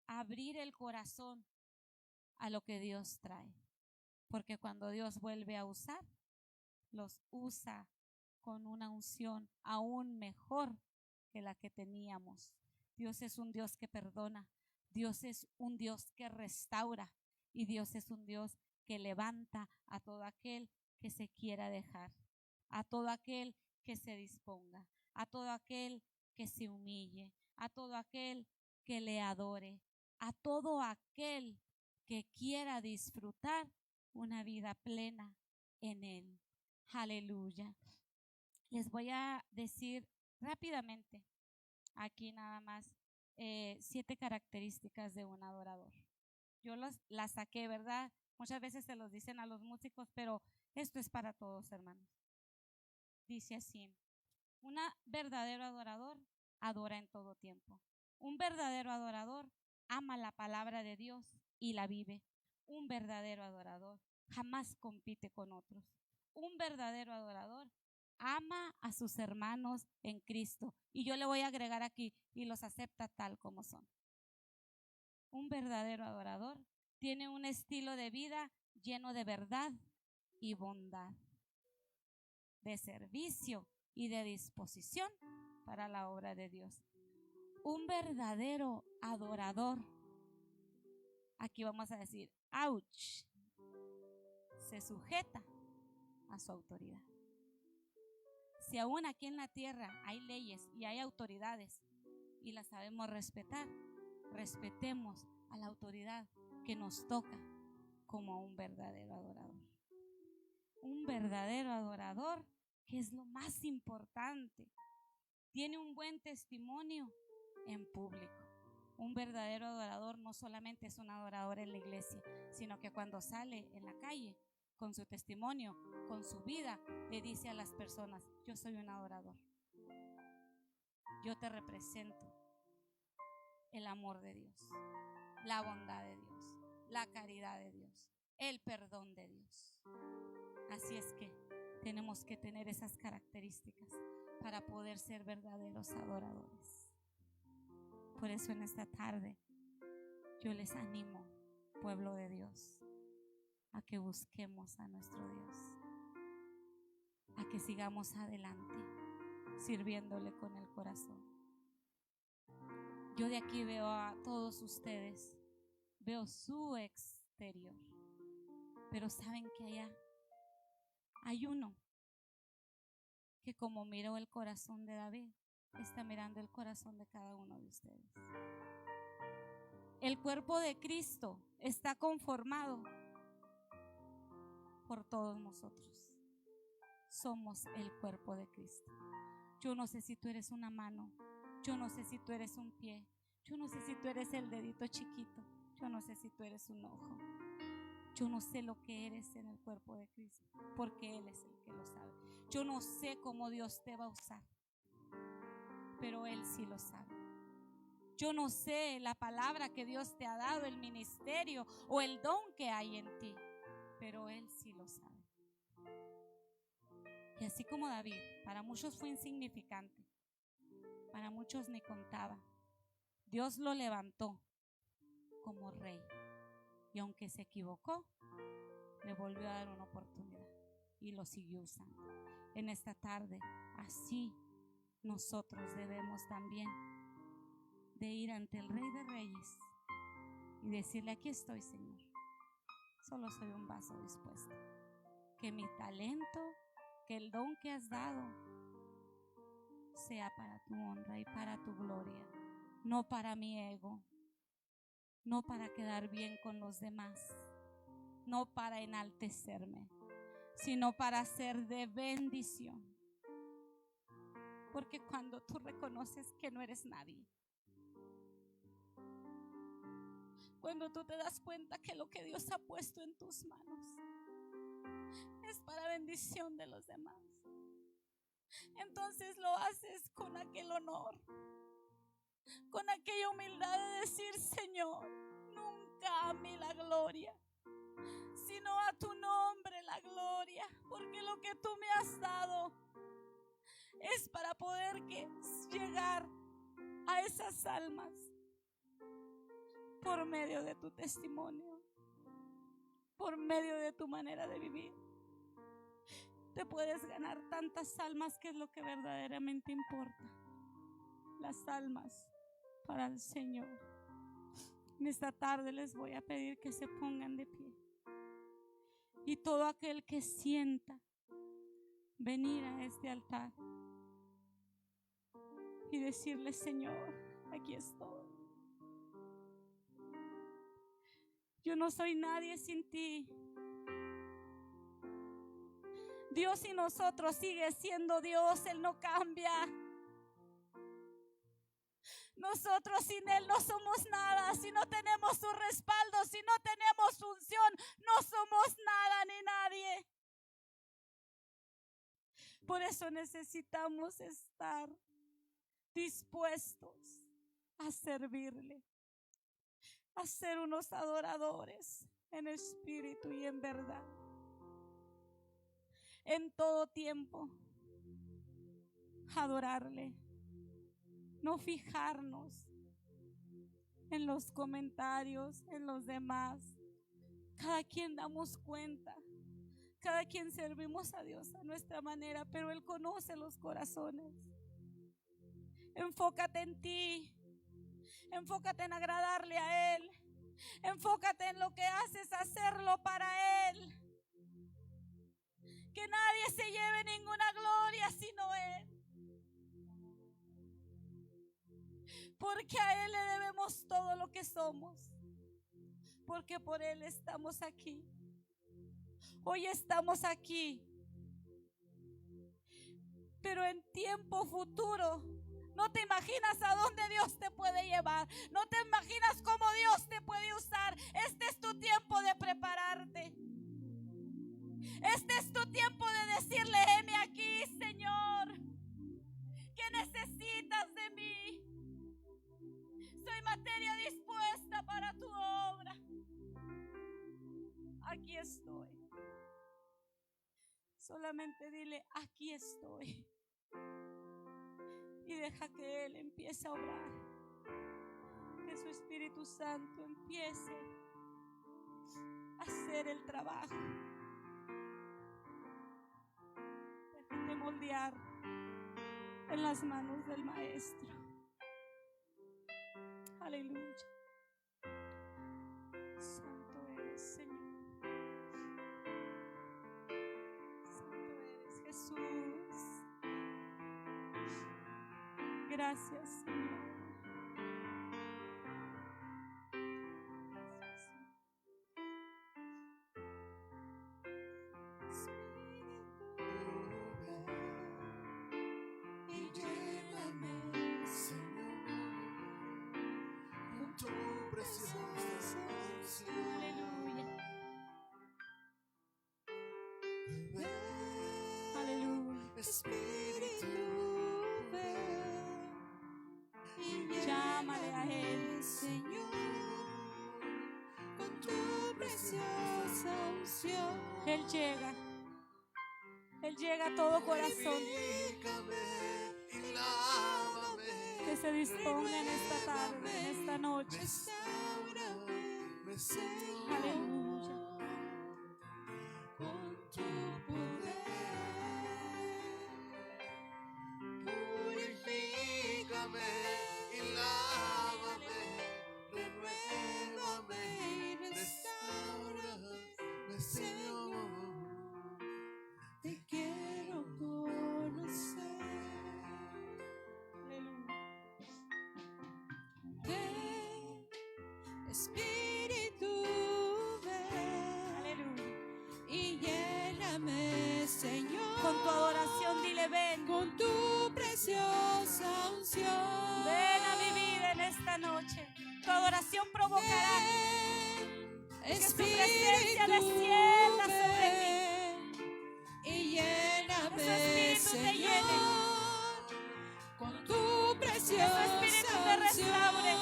abrir el corazón a lo que Dios trae, porque cuando Dios vuelve a usar, los usa con una unción aún mejor que la que teníamos. Dios es un Dios que perdona, Dios es un Dios que restaura, y Dios es un Dios que levanta a todo aquel que se quiera dejar, a todo aquel que se disponga, a todo aquel que se humille, a todo aquel que le adore, a todo aquel que quiera disfrutar una vida plena en Él. Aleluya. Les voy a decir rápidamente aquí nada más 7 características de un adorador. Yo las saqué, ¿verdad? Muchas veces se los dicen a los músicos, pero esto es para todos, hermanos. Dice así: un verdadero adorador adora en todo tiempo. Un verdadero adorador ama la palabra de Dios y la vive. Un verdadero adorador jamás compite con otros. Un verdadero adorador ama a sus hermanos en Cristo. Y yo le voy a agregar aquí, y los acepta tal como son. Un verdadero adorador tiene un estilo de vida lleno de verdad y bondad, de servicio y de disposición para la obra de Dios. Un verdadero adorador, aquí vamos a decir, ouch, se sujeta a su autoridad. Si aún aquí en la tierra hay leyes y hay autoridades y las sabemos respetar, respetemos a la autoridad que nos toca como a un verdadero adorador. Un verdadero adorador, que es lo más importante, tiene un buen testimonio en público. Un verdadero adorador no solamente es un adorador en la iglesia, sino que cuando sale en la calle, con su testimonio, con su vida, le dice a las personas: yo soy un adorador, yo te represento el amor de Dios, la bondad de Dios, la caridad de Dios, el perdón de Dios. Así es que tenemos que tener esas características para poder ser verdaderos adoradores. Por eso en esta tarde yo les animo, pueblo de Dios, a que busquemos a nuestro Dios, a que sigamos adelante sirviéndole con el corazón. Yo de aquí veo a todos ustedes, veo su exterior, pero saben que allá hay uno que, como miró el corazón de David, está mirando el corazón de cada uno de ustedes. El cuerpo de Cristo está conformado por todos nosotros. Somos el cuerpo de Cristo. Yo no sé si tú eres una mano, yo no sé si tú eres un pie, yo no sé si tú eres el dedito chiquito, yo no sé si tú eres un ojo. Yo no sé lo que eres en el cuerpo de Cristo, porque Él es el que lo sabe. Yo no sé cómo Dios te va a usar, pero Él sí lo sabe. Yo no sé la palabra que Dios te ha dado, el ministerio o el don que hay en ti, pero Él sí lo sabe. Y así como David, para muchos fue insignificante, para muchos ni contaba, Dios lo levantó como rey. Y aunque se equivocó, le volvió a dar una oportunidad y lo siguió usando. En esta tarde, así nosotros debemos también de ir ante el Rey de Reyes y decirle: aquí estoy, Señor, solo soy un vaso dispuesto. Que mi talento, que el don que has dado sea para tu honra y para tu gloria, no para mi ego, no para quedar bien con los demás, no para enaltecerme, sino para ser de bendición. Porque cuando tú reconoces que no eres nadie, cuando tú te das cuenta que lo que Dios ha puesto en tus manos es para bendición de los demás, entonces lo haces con aquel honor, con aquella humildad de decir: Señor, nunca a mí la gloria, sino a tu nombre la gloria, porque lo que tú me has dado es para poder llegar a esas almas por medio de tu testimonio, por medio de tu manera de vivir. Te puedes ganar tantas almas, que es lo que verdaderamente importa, las almas para el Señor. En esta tarde les voy a pedir que se pongan de pie, y todo aquel que sienta venir a este altar y decirle: Señor, aquí estoy. Yo no soy nadie sin ti. Dios y nosotros sigue siendo Dios, Él no cambia. Nosotros sin Él no somos nada. Si no tenemos su respaldo, si no tenemos unción, no somos nada ni nadie. Por eso necesitamos estar dispuestos a servirle, a ser unos adoradores en espíritu y en verdad. En todo tiempo adorarle, no fijarnos en los comentarios, en los demás. Cada quien damos cuenta, cada quien servimos a Dios a nuestra manera, pero Él conoce los corazones. Enfócate en ti, enfócate en agradarle a Él, enfócate en lo que haces, hacerlo para Él. Que nadie se lleve ninguna gloria sino Él, porque a Él le debemos todo lo que somos, porque por Él estamos aquí. Hoy estamos aquí, pero en tiempo futuro no te imaginas a dónde Dios te puede llevar, no te imaginas cómo Dios te puede usar. Este es tu tiempo de prepararte. Este es tu tiempo de decirle: heme aquí, Señor. ¿Qué necesitas de mí? Soy materia dispuesta para tu obra. Aquí estoy. Solamente dile: aquí estoy. Y deja que Él empiece a obrar. Que su Espíritu Santo empiece hacer el trabajo. Déjate moldear en las manos del Maestro. Aleluya. Santo eres, Señor. Santo eres, Jesús. Gracias, Señor. Espíritu, ven y Llámale a Él, Señor, con tu preciosa unción. Él llega. Él llega a todo corazón Y lávame, que se disponga en esta tarde, en esta noche. restaurame, Señor, Aleluya. con tu poder. Purifícame y lávame, renuévame y restaurame, Señor. Te quiero conocer. Ven, Espíritu, ven. Aleluya. Y lléname, Señor, Con tu adoración dile ven. con tu preciosa unción. Ven a mi vida en esta noche. Tu adoración provocará Ven, que su presencia descienda sobre ven y lléname, Que su espíritu te llene. Señor, con tu preciosa espíritu te restaure.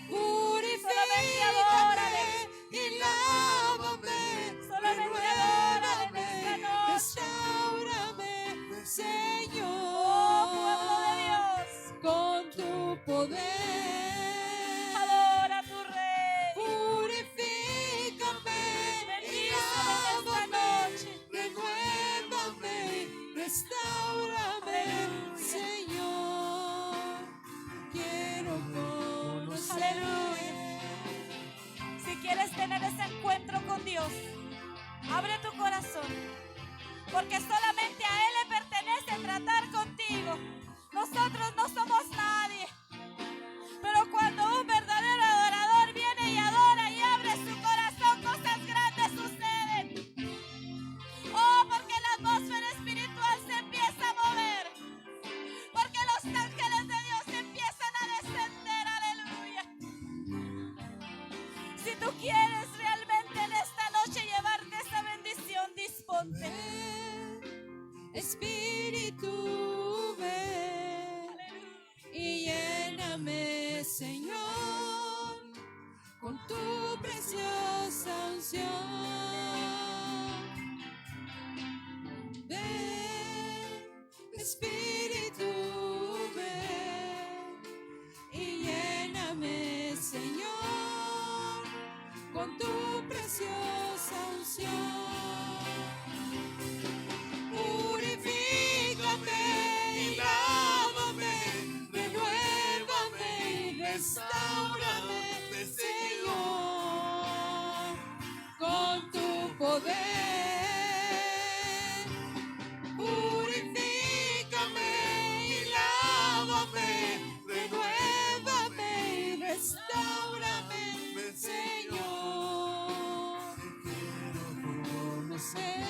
Purifícame adórale. y lávame. Solamente adórale en esta noche. Restaurame, Señor, Oh, pueblo de Dios. con tu poder. Adora a tu Rey. Purifícame y Bendícelo en esta lávame, noche. renuévame, restaurame, Señor. Quiero conocer. Aleluya. Si quieres tener ese encuentro con Dios, abre tu corazón, porque solamente a Él le pertenece tratar contigo. Nosotros no somos nadie, pero cuando un verdadero adorador viene y adora y abre su corazón, cosas grandes suceden. Oh, porque la atmósfera espiritual se empieza a mover, porque los ángeles de Dios empiezan a descender. Aleluya. Si tú quieres realmente en esta noche llevarte esa bendición, disponte. Ven, Espíritu, ven y lléname, Señor, con tu preciosa unción. Ven, Espíritu, ven y lléname, Señor, con tu preciosa unción. Purifícame y lávame, renuévame y restaurame, Señor, con tu poder. Purifícame y lávame, renuévame y restaurame, Señor. Te quiero conocer.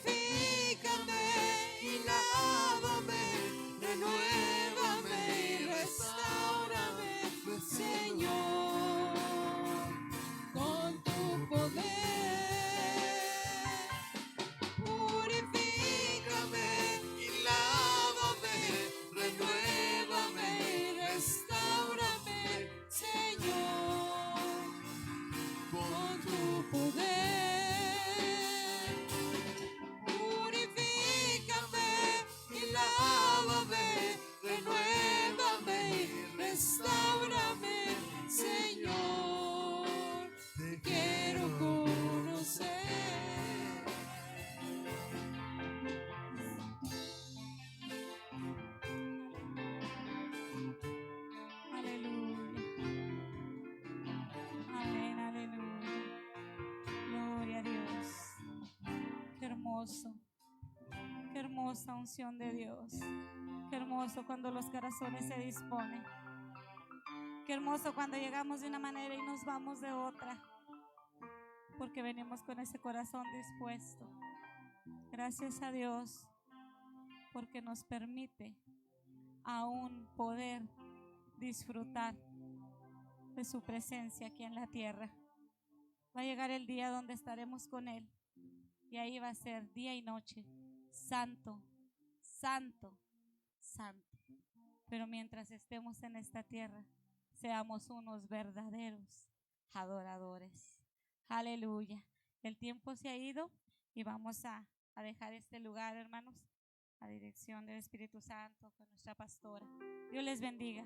Purifícame y lávame, renuévame y restaurame. hermoso. Qué hermosa unción de Dios. Qué hermoso cuando los corazones se disponen. Qué hermoso cuando llegamos de una manera y nos vamos de otra, porque venimos con ese corazón dispuesto. Gracias a Dios porque nos permite aún poder disfrutar de su presencia aquí en la tierra. Va a llegar el día donde estaremos con Él y ahí va a ser día y noche, santo, santo, santo. Pero mientras estemos en esta tierra, seamos unos verdaderos adoradores. Aleluya. El tiempo se ha ido y vamos a dejar este lugar, hermanos, a dirección del Espíritu Santo con nuestra pastora. Dios les bendiga.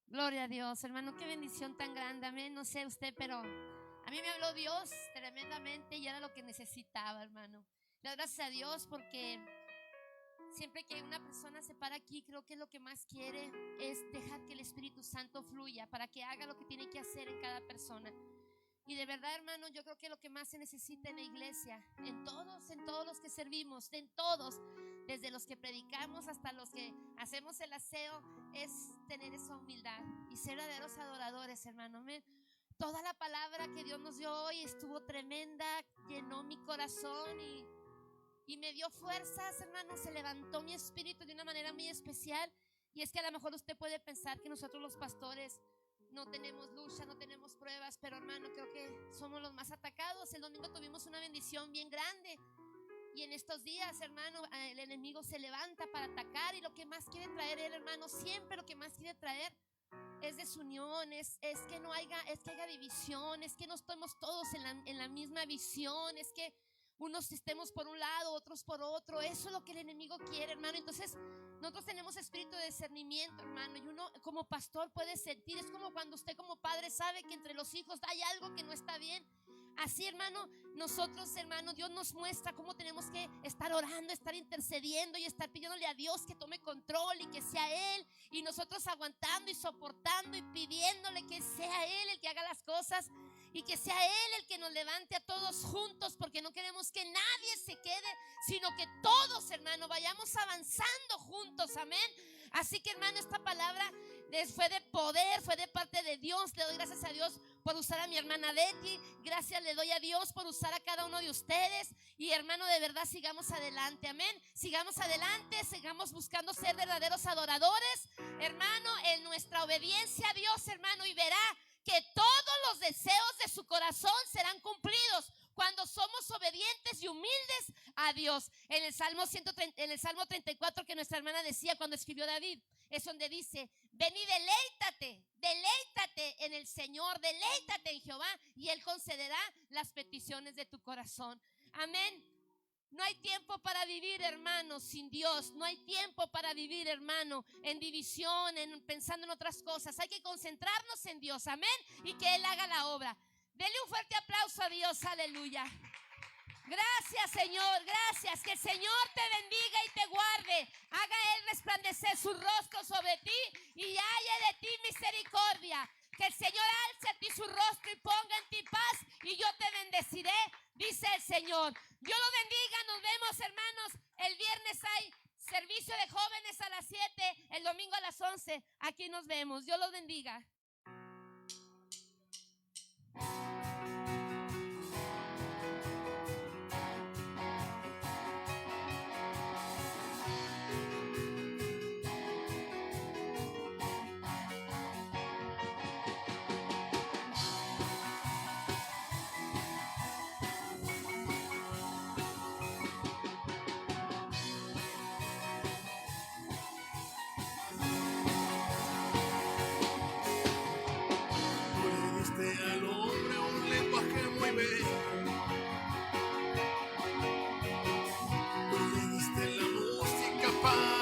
Gloria a Dios, hermano, qué bendición tan grande, amén. No sé usted, pero a mí me habló Dios tremendamente y era lo que necesitaba, hermano. Le doy gracias a Dios porque siempre que una persona se para aquí, creo que lo que más quiere es dejar que el Espíritu Santo fluya para que haga lo que tiene que hacer en cada persona. Y de verdad, hermano, yo creo que lo que más se necesita en la iglesia, en todos los que servimos, en todos, desde los que predicamos hasta los que hacemos el aseo, es tener esa humildad y ser verdaderos adoradores, hermano. Amén. Toda la palabra que Dios nos dio hoy estuvo tremenda, llenó mi corazón y me dio fuerzas, hermano. Se levantó mi espíritu de una manera muy especial. Y es que a lo mejor usted puede pensar que nosotros los pastores no tenemos lucha, no tenemos pruebas, pero hermano, creo que somos los más atacados. El domingo tuvimos una bendición bien grande y en estos días, hermano, el enemigo se levanta para atacar y lo que más quiere traer él, hermano, siempre lo que más quiere traer es desunión, es que no haya, es que haya división, es que no estemos todos en la misma visión, es que unos estemos por un lado, otros por otro. Eso es lo que el enemigo quiere, hermano. Entonces nosotros tenemos espíritu de discernimiento, hermano, y uno como pastor puede sentir. Es como cuando usted como padre sabe que entre los hijos hay algo que no está bien. Así, hermano, nosotros, hermano, Dios nos muestra cómo tenemos que estar orando, estar intercediendo y estar pidiéndole a Dios que tome control y que sea Él, y nosotros aguantando y soportando y pidiéndole que sea Él el que haga las cosas y que sea Él el que nos levante a todos juntos, porque no queremos que nadie se quede, sino que todos, hermano, vayamos avanzando juntos, amén. Así que, hermano, esta palabra fue de poder, fue de parte de Dios. Le doy gracias a Dios por usar a mi hermana Betty. Gracias le doy a Dios por usar a cada uno de ustedes. Y hermano, de verdad sigamos adelante, amén. Sigamos adelante, sigamos buscando ser verdaderos adoradores, hermano, en nuestra obediencia a Dios, hermano, y verá que todos los deseos de su corazón serán cumplidos cuando somos obedientes y humildes a Dios. En el Salmo 34 que nuestra hermana decía cuando escribió David, es donde dice: ven y deleítate en el Señor, deleítate en Jehová y Él concederá las peticiones de tu corazón. Amén. No hay tiempo para vivir, hermano, sin Dios. No hay tiempo para vivir, hermano, en división, pensando en otras cosas. Hay que concentrarnos en Dios, amén, y que Él haga la obra. Denle un fuerte aplauso a Dios, aleluya. Gracias, Señor, gracias. Que el Señor te bendiga y te guarde. Haga Él resplandecer su rostro sobre ti y haya de ti misericordia. Que el Señor alce a ti su rostro y ponga en ti paz, y yo te bendeciré, dice el Señor. Dios los bendiga, nos vemos, hermanos. El viernes hay servicio de jóvenes a las 7, el domingo a las 11. Aquí nos vemos. Dios los bendiga. Al hombre un lenguaje muy bello, tú le diste la música para